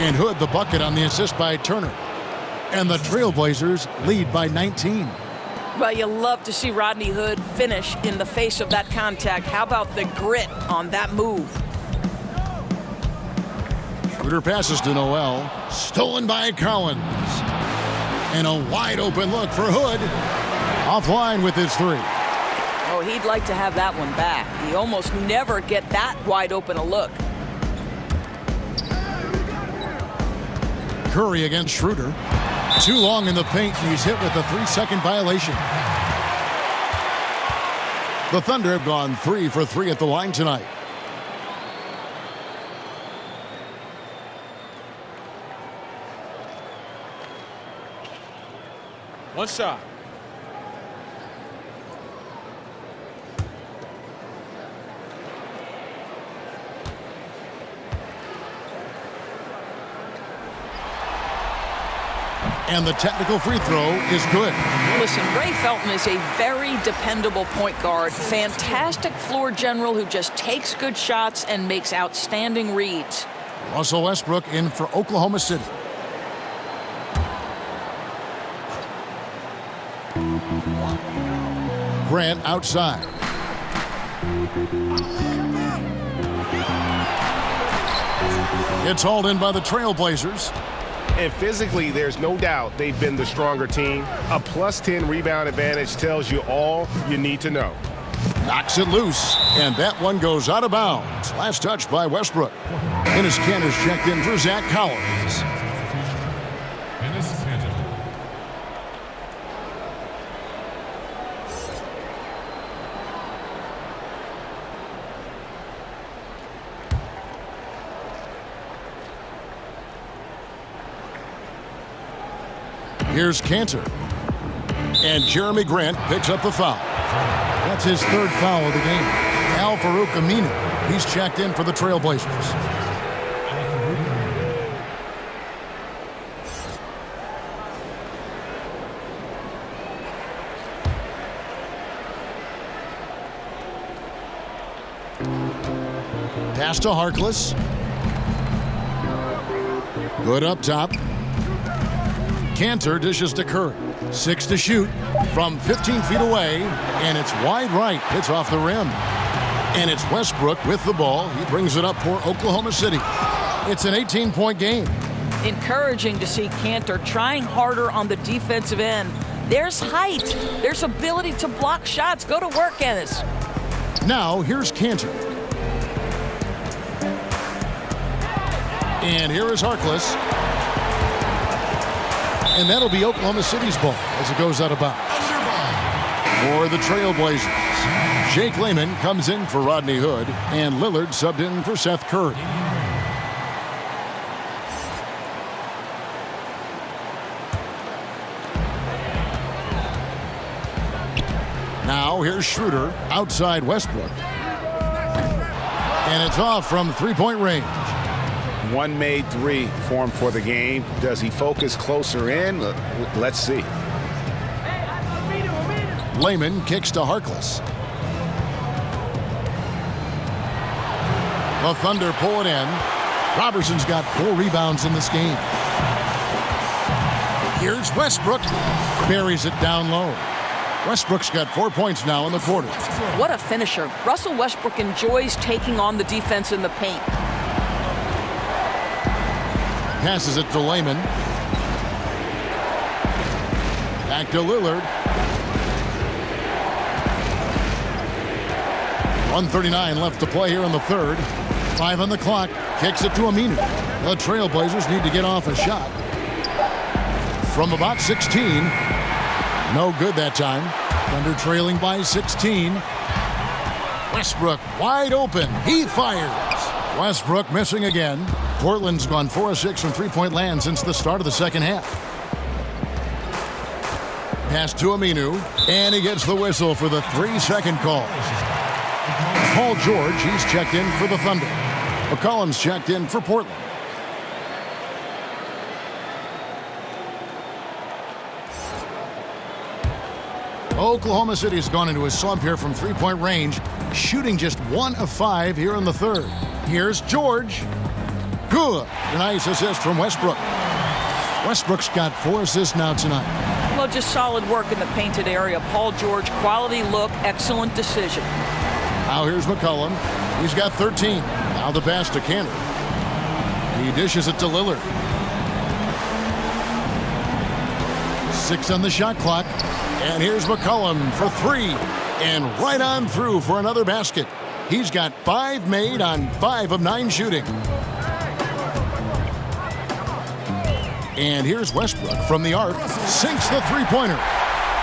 Speaker 7: And Hood the bucket on the assist by Turner. And the Trailblazers lead by 19.
Speaker 8: Well, you love to see Rodney Hood finish in the face of that contact. How about the grit on that move?
Speaker 7: Schroeder passes to Noel. Stolen by Collins. And a wide open look for Hood. Offline with his 3.
Speaker 8: Oh, he'd like to have that one back. He almost never get that wide open a look.
Speaker 7: Curry against Schroeder. Too long in the paint. He's hit with a 3-second violation. The Thunder have gone 3 for 3 at the line tonight.
Speaker 14: One shot.
Speaker 7: And the technical free throw is good.
Speaker 8: Listen, Ray Felton is a very dependable point guard. Fantastic floor general who just takes good shots and makes outstanding reads.
Speaker 7: Russell Westbrook in for Oklahoma City. Grant outside. It's hauled in by the Trailblazers.
Speaker 10: And physically, there's no doubt they've been the stronger team. A +10 rebound advantage tells you all you need to know.
Speaker 7: Knocks it loose, and that one goes out of bounds. Last touch by Westbrook. Enes Kanter's checked in for Zach Collins. Here's Kanter. And Jeremy Grant picks up the foul. That's his third foul of the game. Al-Farouq Aminu, he's checked in for the Trailblazers. Pass to Harkless. Good up top. Kanter dishes to Curry. 6 to shoot from 15 feet away, and it's wide right. It's off the rim. And it's Westbrook with the ball. He brings it up for Oklahoma City. It's an 18-point game.
Speaker 8: Encouraging to see Kanter trying harder on the defensive end. There's height. There's ability to block shots. Go to work, Enes.
Speaker 7: Now, here's Kanter. And here is Harkless. And that'll be Oklahoma City's ball as it goes out of bounds. For the Trailblazers, Jake Layman comes in for Rodney Hood, and Lillard subbed in for Seth Curry. Now here's Schroeder outside Westbrook. And it's off from three-point range.
Speaker 9: One made three for him for the game. Does he focus closer in? Let's see.
Speaker 7: Layman kicks to Harkless. The Thunder pull it in. Robertson's got 4 rebounds in this game. Here's Westbrook. Buries it down low. Westbrook's got 4 points now in the quarter.
Speaker 8: What a finisher. Russell Westbrook enjoys taking on the defense in the paint.
Speaker 7: Passes it to Layman. Back to Lillard. 1:39 left to play here in the third. 5 on the clock. Kicks it to Aminu. The Trailblazers need to get off a shot. From about 16. No good that time. Thunder trailing by 16. Westbrook wide open. He fires. Westbrook missing again. Portland's gone 4 of 6 from three-point land since the start of the second half. Pass to Aminu, and he gets the whistle for the 3-second call. Paul George, he's checked in for the Thunder. McCollum's checked in for Portland. Oklahoma City's gone into a slump here from three-point range, shooting just 1 of 5 here in the third. Here's George. Good. A nice assist from Westbrook. Westbrook's got 4 assists now tonight.
Speaker 8: Well, just solid work in the painted area. Paul George, quality look, excellent decision.
Speaker 7: Now here's McCollum. He's got 13. Now the pass to Kanter. He dishes it to Lillard. 6 on the shot clock. And here's McCollum for 3. And right on through for another basket. He's got 5 made on 5 of 9 shooting. And here's Westbrook from the arc. Sinks the three-pointer.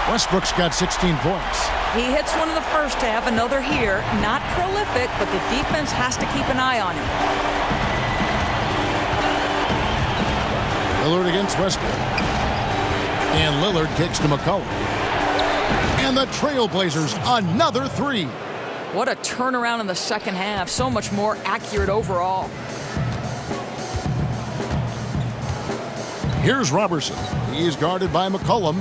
Speaker 7: Westbrook's got 16 points.
Speaker 8: He hits one in the first half, another here. Not prolific, but the defense has to keep an eye on him.
Speaker 7: Lillard against Westbrook. And Lillard kicks to McCollum. And the Trailblazers, another 3.
Speaker 8: What a turnaround in the second half. So much more accurate overall.
Speaker 7: Here's Robertson. He's guarded by McCollum.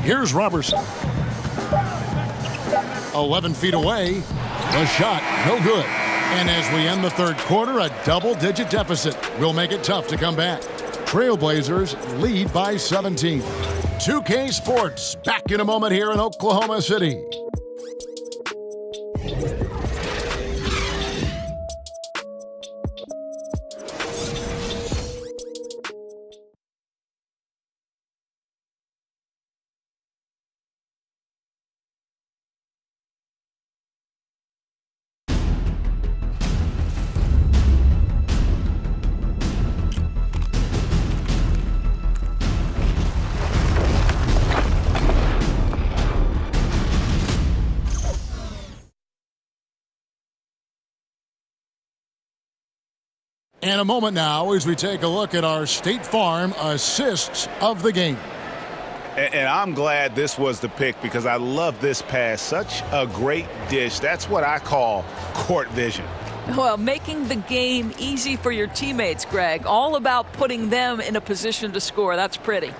Speaker 7: Here's Robertson. 11 feet away. The shot, no good. And as we end the third quarter, a double-digit deficit will make it tough to come back. Trailblazers lead by 17. 2K Sports back in a moment here in Oklahoma City. And a moment now as we take a look at our State Farm assists of the game.
Speaker 9: And I'm glad this was the pick because I love this pass. Such a great dish. That's what I call court vision.
Speaker 8: Well, making the game easy for your teammates, Greg. All about putting them in a position to score. That's pretty.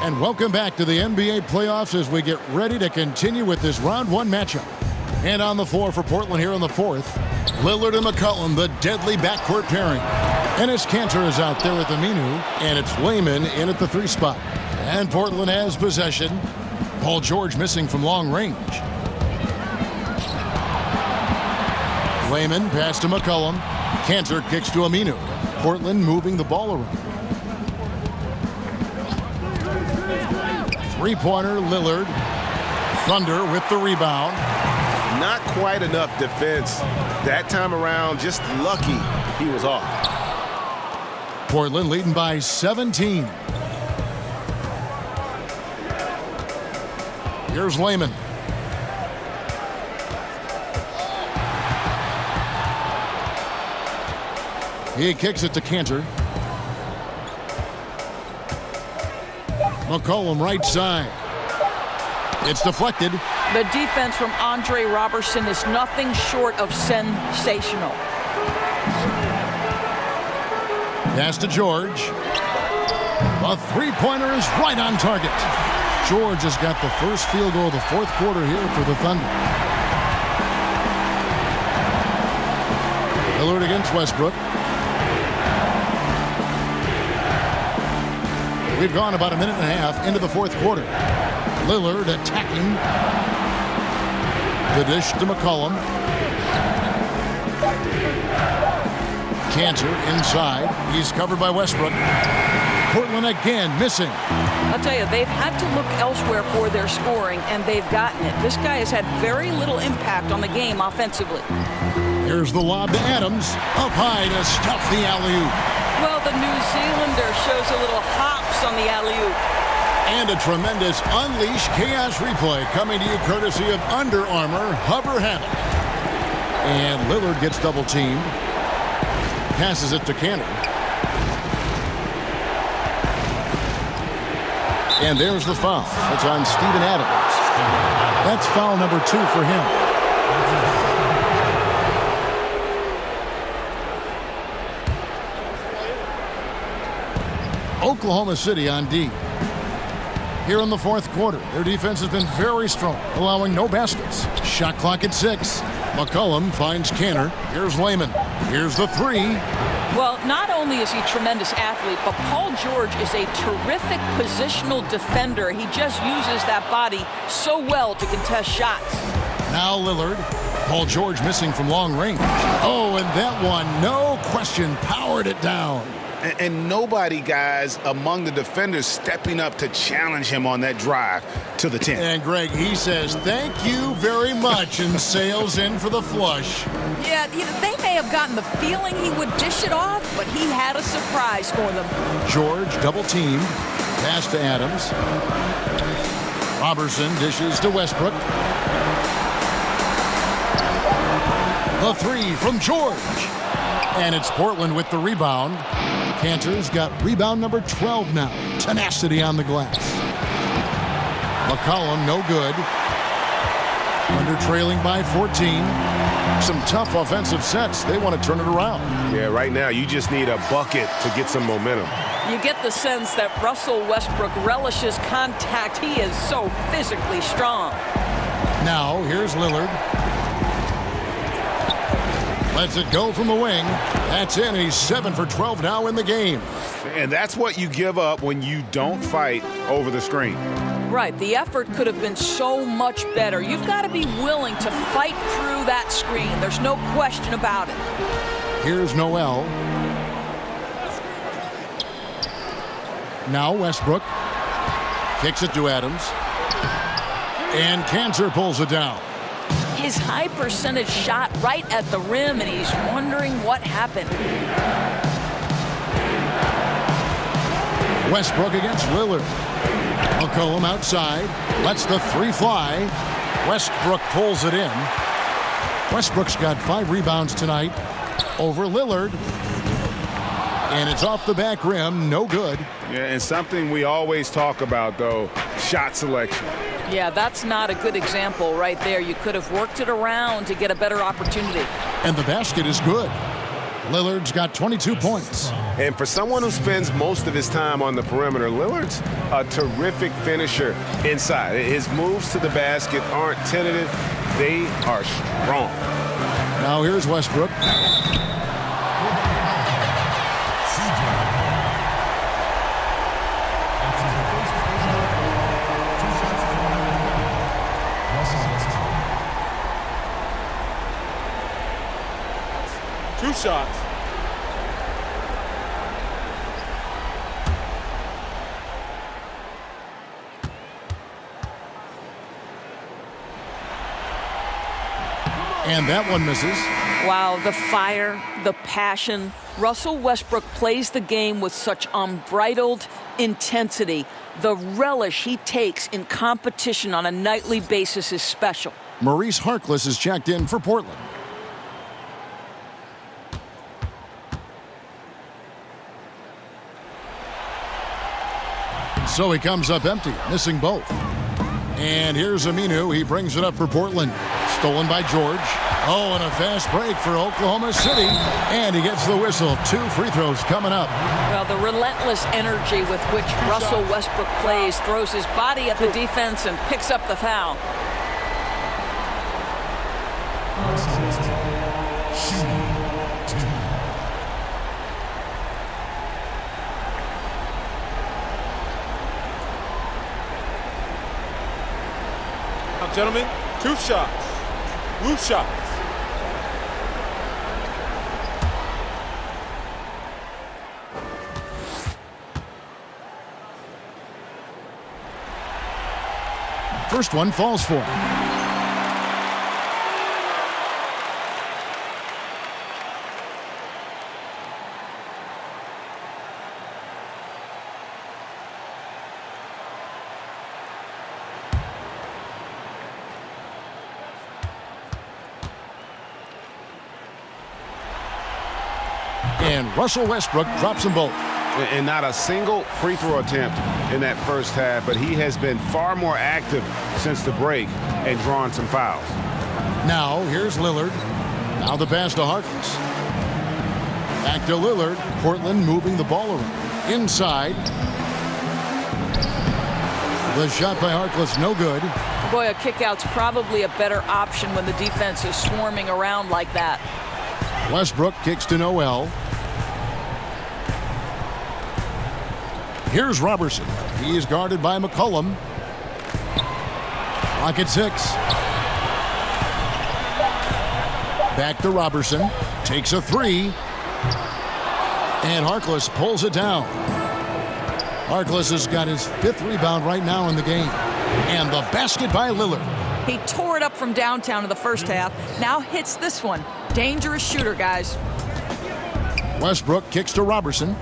Speaker 7: And welcome back to the NBA playoffs as we get ready to continue with this round one matchup. And on the floor for Portland here in the fourth, Lillard and McCollum, the deadly backcourt pairing. Enes Kanter is out there with Aminu, and it's Layman in at the 3 spot. And Portland has possession. Paul George missing from long range. Layman pass to McCollum. Kanter kicks to Aminu. Portland moving the ball around. Three-pointer, Lillard. Thunder with the rebound.
Speaker 9: Not quite enough defense that time around. Just lucky he was off.
Speaker 7: Portland leading by 17. Here's Layman. He kicks it to Kanter. McCollum right side. It's deflected.
Speaker 8: The defense from Andre Robertson is nothing short of sensational.
Speaker 7: Pass to George. The three-pointer is right on target. George has got the first field goal of the fourth quarter here for the Thunder. Lillard against Westbrook. We've gone about a minute and a half into the fourth quarter. Lillard attacking. The dish to McCollum. Kanter inside. He's covered by Westbrook. Portland again missing.
Speaker 8: I'll tell you, they've had to look elsewhere for their scoring, and they've gotten it. This guy has had very little impact on the game offensively.
Speaker 7: Here's the lob to Adams. Up high to stuff the alley-oop.
Speaker 8: Well, the New Zealander shows a little hops on the alley-oop.
Speaker 7: And a tremendous Unleash Chaos replay coming to you courtesy of Under Armour Hover Havoc. And Lillard gets double-teamed. Passes it to Kanter. And there's the foul. It's on Steven Adams. That's foul number 2 for him. Oklahoma City on D. Here in the fourth quarter, their defense has been very strong, allowing no baskets. Shot clock at 6. McCollum finds Kanter. Here's Layman. Here's the 3.
Speaker 8: Well, not only is he a tremendous athlete, but Paul George is a terrific positional defender. He just uses that body so well to contest shots.
Speaker 7: Now Lillard. Paul George missing from long range. Oh, and that one, no question, powered it down.
Speaker 9: And nobody, guys, among the defenders stepping up to challenge him on that drive to the 10.
Speaker 7: And Greg, he says, thank you very much, and sails in for the flush.
Speaker 12: Yeah, they may have gotten the feeling he would dish it off, but he had a surprise for them.
Speaker 7: George double-teamed. Pass to Adams. Robertson dishes to Westbrook. The 3 from George. And it's Portland with the rebound. Kanter's got rebound number 12 now. Tenacity on the glass. McCollum, no good. Under trailing by 14. Some tough offensive sets. They want to turn it around.
Speaker 10: Yeah, right now you just need a bucket to get some momentum.
Speaker 8: You get the sense that Russell Westbrook relishes contact. He is so physically strong.
Speaker 7: Now, here's Lillard. Lets it go from the wing. That's in. He's 7 for 12 now in the game.
Speaker 10: And that's what you give up when you don't fight over the screen.
Speaker 8: Right. The effort could have been so much better. You've got to be willing to fight through that screen. There's no question about it.
Speaker 7: Here's Noel. Now Westbrook. Kicks it to Adams. And Cantor pulls it down.
Speaker 8: His high percentage shot right at the rim, and he's wondering what happened.
Speaker 7: Westbrook against Lillard. McCollum outside. Lets the three fly. Westbrook pulls it in. Westbrook's got 5 rebounds tonight over Lillard. And it's off the back rim. No good.
Speaker 10: Yeah, and something we always talk about, though, shot selection.
Speaker 8: Yeah, that's not a good example right there. You could have worked it around to get a better opportunity.
Speaker 7: And the basket is good. Lillard's got 22 points.
Speaker 10: And for someone who spends most of his time on the perimeter, Lillard's a terrific finisher inside. His moves to the basket aren't tentative. They are strong.
Speaker 7: Now here's Westbrook.
Speaker 14: Two shots.
Speaker 7: And that one misses.
Speaker 8: Wow, the fire, the passion. Russell Westbrook plays the game with such unbridled intensity. The relish he takes in competition on a nightly basis is special.
Speaker 7: Maurice Harkless is checked in for Portland. So he comes up empty, missing both. And here's Aminu. He brings it up for Portland. Stolen by George. Oh, and a fast break for Oklahoma City. And he gets the whistle. 2 free throws coming up.
Speaker 8: Well, the relentless energy with which Russell Westbrook plays, throws his body at the defense and picks up the foul.
Speaker 14: Now, gentlemen, 2 shots. Loose shots.
Speaker 7: First one falls for him. And Russell Westbrook drops them both.
Speaker 10: And not a single free throw attempt in that first half, but he has been far more active since the break and drawn some fouls.
Speaker 7: Now, here's Lillard. Now the pass to Harkless. Back to Lillard. Portland moving the ball around. Inside. The shot by Harkless, no good.
Speaker 8: Boy, a kickout's probably a better option when the defense is swarming around like that.
Speaker 7: Westbrook kicks to Noel. Here's Robertson. He is guarded by McCollum. Clock at 6. Back to Robertson. Takes a 3. And Harkless pulls it down. Harkless has got his 5th rebound right now in the game. And the basket by Lillard.
Speaker 8: He tore it up from downtown in the first half. Now hits this one. Dangerous shooter, guys.
Speaker 7: Westbrook kicks to Robertson.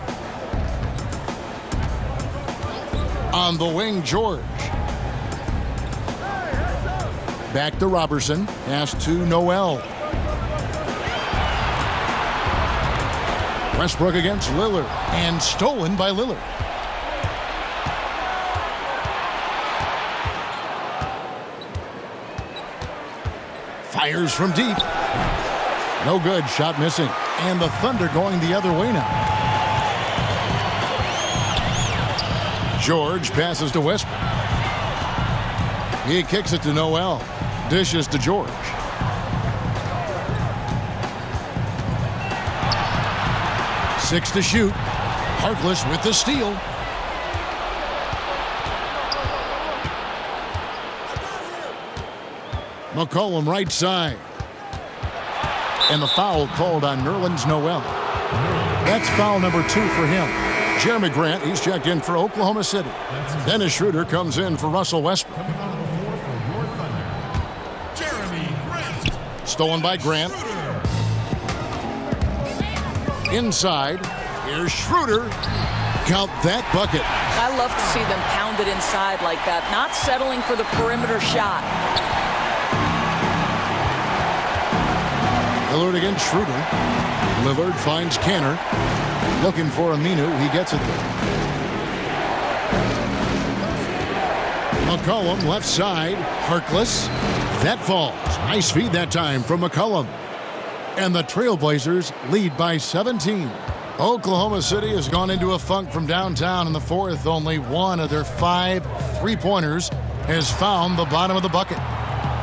Speaker 7: On the wing, George. Back to Robertson. Pass to Noel. Westbrook against Lillard. And stolen by Lillard. Fires from deep. No good. Shot missing. And the Thunder going the other way now. George passes to Westbrook. He kicks it to Noel. Dishes to George. Six to shoot. Harkless with the steal. McCollum right side. And the foul called on Nerlens Noel. That's foul number 2 for him. Jeremy Grant, he's checked in for Oklahoma City. Dennis Schroeder comes in for Russell Westbrook. Stolen by Grant. Inside. Here's Schroeder. Count that bucket.
Speaker 8: I love to see them pound it inside like that, not settling for the perimeter shot.
Speaker 7: Lillard against Schroeder. Lillard finds Kanter. Looking for Aminu. He gets it there. McCollum left side. Harkless. That falls. Nice feed that time from McCollum. And the Trailblazers lead by 17. Oklahoma City has gone into a funk from downtown in the fourth. Only one of their 5 3-pointers has found the bottom of the bucket.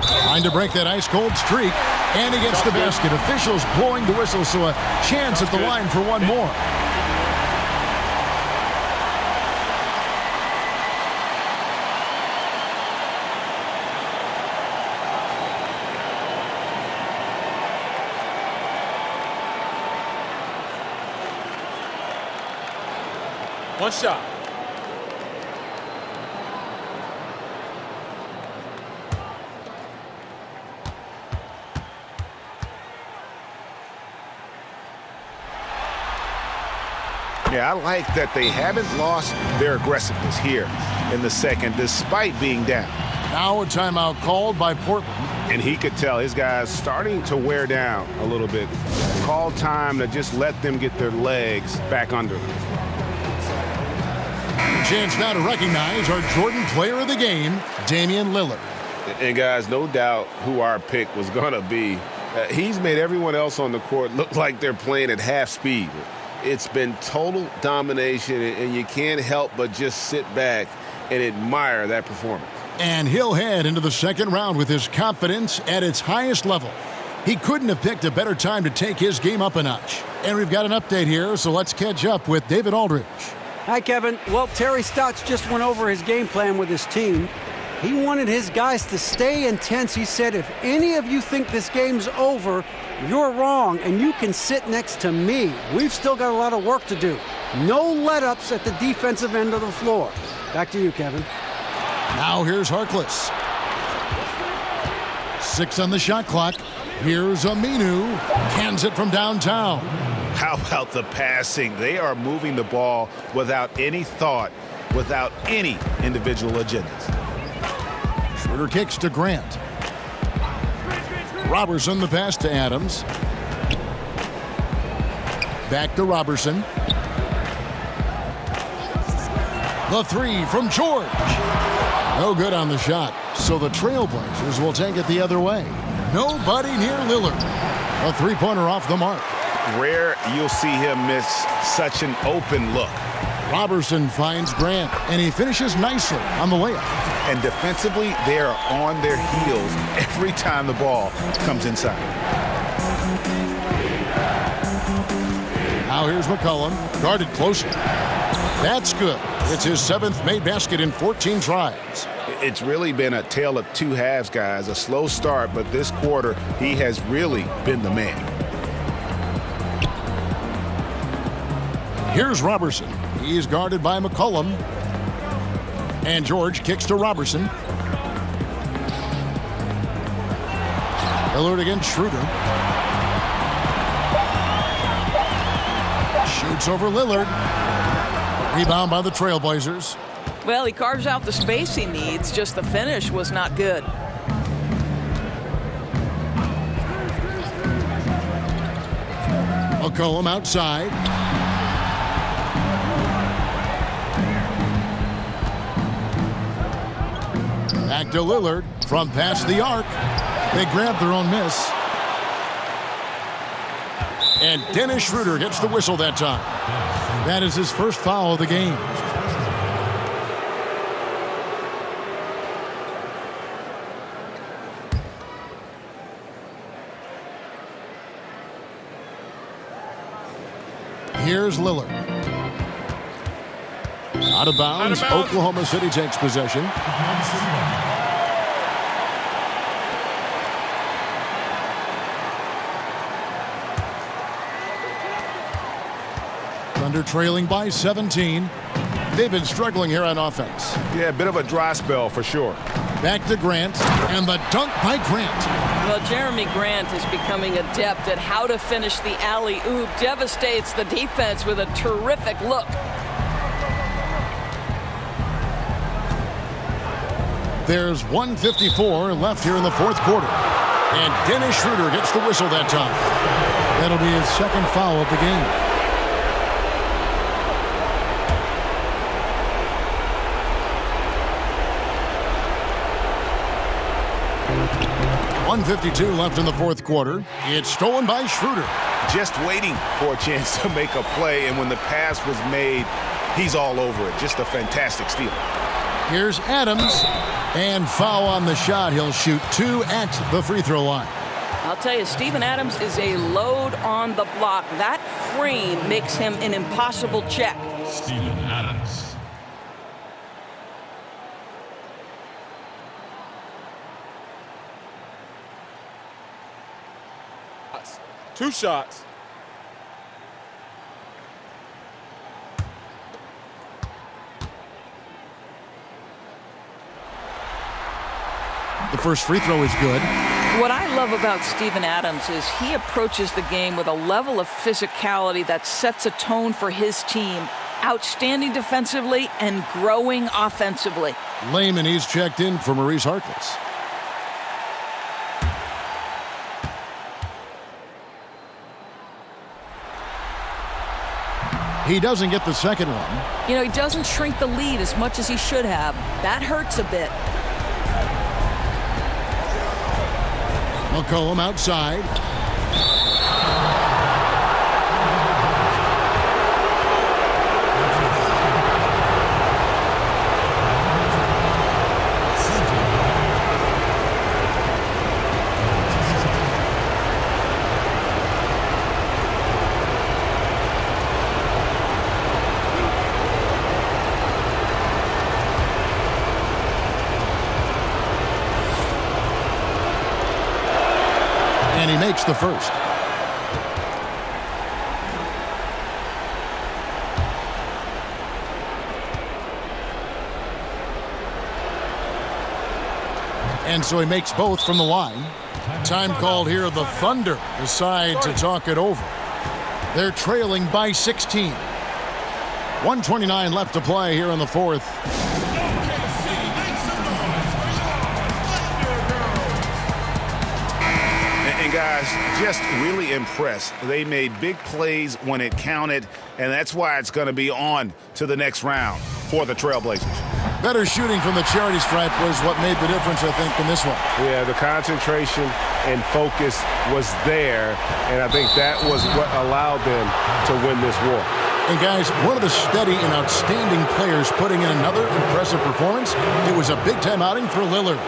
Speaker 7: Trying to break that ice-cold streak. And he gets the basket. Officials blowing the whistle, so a chance at the line for one more.
Speaker 14: One shot.
Speaker 9: Yeah, I like that they haven't lost their aggressiveness here in the second, despite being down.
Speaker 7: Now a timeout called by Portland.
Speaker 9: And he could tell his guys starting to wear down a little bit. Call time to just let them get their legs back under them.
Speaker 7: Chance now to recognize our Jordan player of the game, Damian Lillard.
Speaker 9: And guys, no doubt who our pick was going to be. He's made everyone else on the court look like they're playing at half speed. It's been total domination, and you can't help but just sit back and admire that performance.
Speaker 7: And he'll head into the second round with his confidence at its highest level. He couldn't have picked a better time to take his game up a notch. And we've got an update here, so let's catch up with David Aldridge.
Speaker 11: Hi, Kevin. Well, Terry Stotts just went over his game plan with his team. He wanted his guys to stay intense. He said, if any of you think this game's over, you're wrong, and you can sit next to me. We've still got a lot of work to do. No let-ups at the defensive end of the floor. Back to you, Kevin.
Speaker 7: Now here's Harkless. 6 on the shot clock. Here's Aminu. Cans it from downtown.
Speaker 9: How about the passing? They are moving the ball without any thought, without any individual agendas.
Speaker 7: Schroeder kicks to Grant. Robertson the pass to Adams. Back to Robertson. The 3 from George. No good on the shot. So the Trailblazers will take it the other way. Nobody near Lillard. A 3-pointer off the mark.
Speaker 9: Rare you'll see him miss such an open look.
Speaker 7: Robertson finds Grant, and he finishes nicely on the layup.
Speaker 9: And defensively, they are on their heels every time the ball comes inside.
Speaker 7: Now here's McCollum, guarded closely. That's good. It's his 7th made basket in 14 tries.
Speaker 9: It's really been a tale of two halves, guys. A slow start, but this quarter, he has really been the man.
Speaker 7: Here's Robertson. He's guarded by McCollum. And George kicks to Robertson. Lillard against Schroeder. Shoots over Lillard. Rebound by the Trailblazers.
Speaker 8: Well, he carves out the space he needs, just the finish was not good.
Speaker 7: McCollum outside. Back to Lillard from past the arc. They grab their own miss. And Dennis Schroeder gets the whistle that time. That is his first foul of the game. Here's Lillard. Out of bounds. Oklahoma City takes possession. Thunder trailing by 17. They've been struggling here on offense.
Speaker 10: Yeah, a bit of a dry spell for sure.
Speaker 7: Back to Grant, and the dunk by Grant.
Speaker 8: Well, Jeremy Grant is becoming adept at how to finish the alley-oop. Devastates the defense with a terrific look.
Speaker 7: There's 1:54 left here in the fourth quarter. And Dennis Schroeder gets the whistle that time. That'll be his second foul of the game. .152 left in the fourth quarter. It's stolen by Schroeder.
Speaker 10: Just waiting for a chance to make a play, and when the pass was made, he's all over it. Just a fantastic steal.
Speaker 7: Here's Adams, and foul on the shot. He'll shoot 2 at the free throw line.
Speaker 8: I'll tell you, Steven Adams is a load on the block. That frame makes him an impossible check.
Speaker 16: Steven Adams.
Speaker 14: 2 shots.
Speaker 7: The first free throw is good.
Speaker 8: What I love about Steven Adams is he approaches the game with a level of physicality that sets a tone for his team. Outstanding defensively and growing offensively.
Speaker 7: Layman, he's checked in for Maurice Harkless. He doesn't get the second one.
Speaker 8: You know, he doesn't shrink the lead as much as he should have. That hurts a bit.
Speaker 7: McCollum outside. And he makes the first. And so he makes both from the line. Time called here. The Thunder decide to talk it over. They're trailing by 16. 1:29 left to play here in the fourth.
Speaker 10: Guys, just really impressed. They made big plays when it counted, and that's why it's going to be on to the next round for the Trailblazers.
Speaker 7: Better shooting from the charity stripe was what made the difference, I think, in this one.
Speaker 10: Yeah, the concentration and focus was there, and I think that was what allowed them to win this war.
Speaker 7: And guys, one of the steady and outstanding players putting in another impressive performance. It was a big-time outing for Lillard.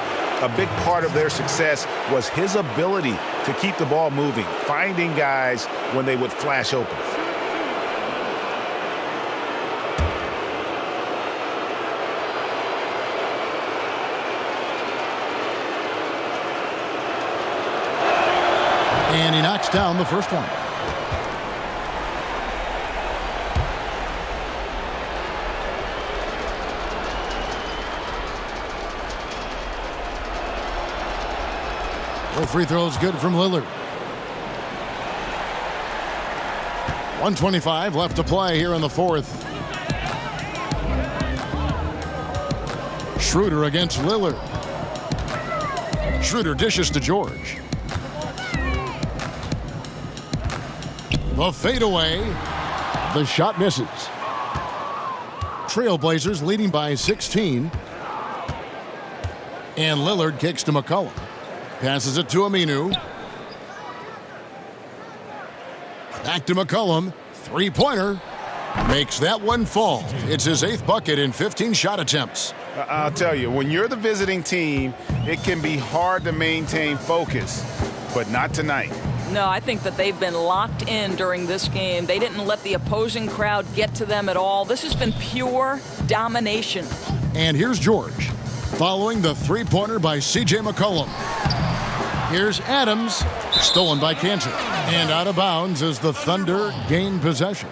Speaker 10: A big part of their success was his ability to keep the ball moving, finding guys when they would flash open.
Speaker 7: And he knocks down the first one. The free throw is good from Lillard. 1:25 left to play here in the fourth. Schroeder against Lillard. Schroeder dishes to George. The fadeaway. The shot misses. Trailblazers leading by 16. And Lillard kicks to McCollum. Passes it to Aminu. Back to McCollum. Three-pointer. Makes that one fall. It's his 8th bucket in 15 shot attempts.
Speaker 9: I'll tell you, when you're the visiting team, it can be hard to maintain focus, but not tonight.
Speaker 8: No, I think that they've been locked in during this game. They didn't let the opposing crowd get to them at all. This has been pure domination.
Speaker 7: And here's George, following the three-pointer by C.J. McCollum. Here's Adams, stolen by Cantor. And out of bounds as the Thunder gain possession.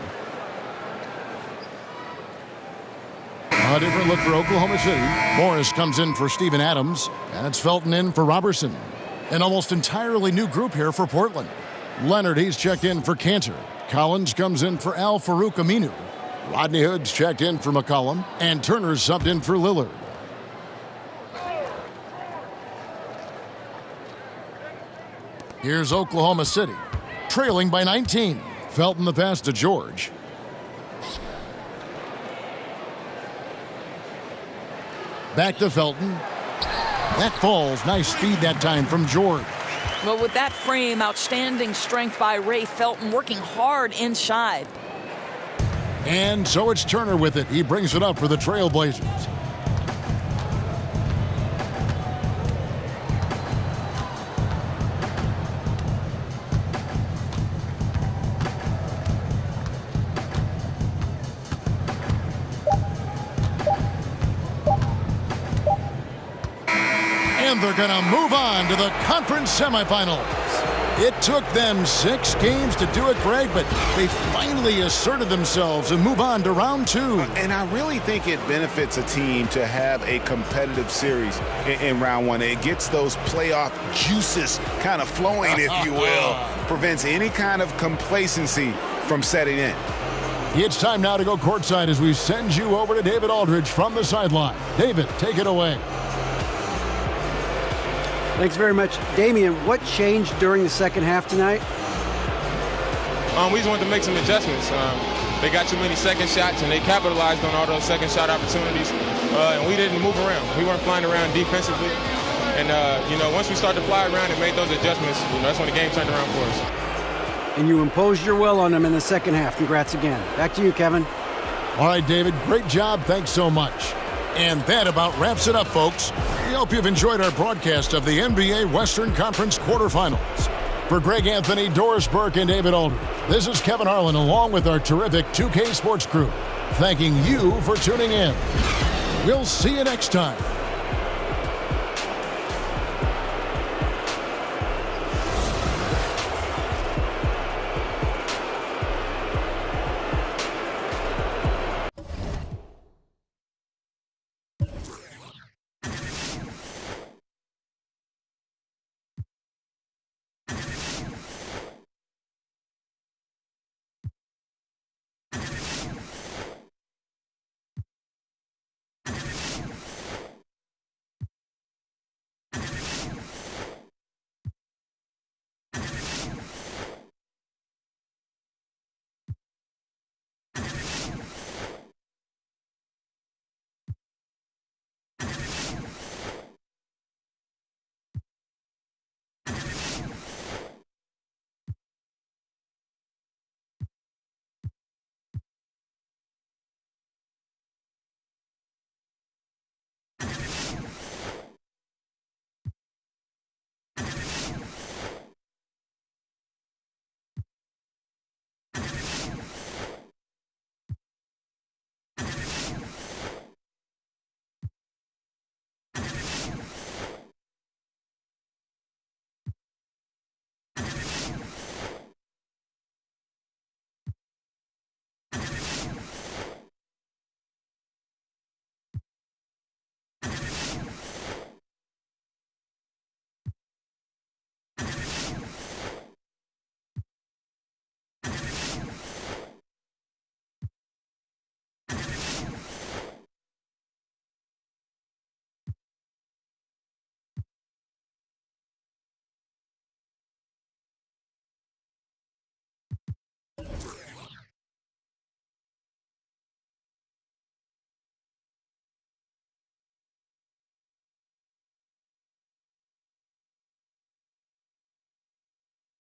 Speaker 7: A different look for Oklahoma City. Morris comes in for Steven Adams, and it's Felton in for Robertson. An almost entirely new group here for Portland. Leonard, he's checked in for Cantor. Collins comes in for Al-Farouq Aminu. Rodney Hood's checked in for McCollum, and Turner's subbed in for Lillard. Here's Oklahoma City, trailing by 19. Felton the pass to George. Back to Felton. That falls. Nice feed that time from George.
Speaker 8: Well, with that frame, outstanding strength by Ray Felton, working hard inside.
Speaker 7: And so it's Turner with it. He brings it up for the Trailblazers. And they're going to move on to the conference semifinals. It took them 6 games to do it, Greg, but they finally asserted themselves and move on to round 2.
Speaker 9: And I really think it benefits a team to have a competitive series in round 1. It gets those playoff juices kind of flowing, if you will. Prevents any kind of complacency from setting in.
Speaker 7: It's time now to go courtside as we send you over to David Aldridge from the sideline. David, take it away.
Speaker 11: Thanks very much. Damian, what changed during the second half tonight?
Speaker 14: We just wanted to make some adjustments. They got too many second shots, and they capitalized on all those second shot opportunities, and we didn't move around. We weren't flying around defensively. And, once we started to fly around and made those adjustments, that's when the game turned around for us.
Speaker 11: And you imposed your will on them in the second half. Congrats again. Back to you, Kevin.
Speaker 7: All right, David, great job. Thanks so much. And that about wraps it up, folks. We hope you've enjoyed our broadcast of the NBA Western Conference quarterfinals. For Greg Anthony, Doris Burke, and David Aldridge, this is Kevin Harlan along with our terrific 2K Sports crew, thanking you for tuning in. We'll see you next time.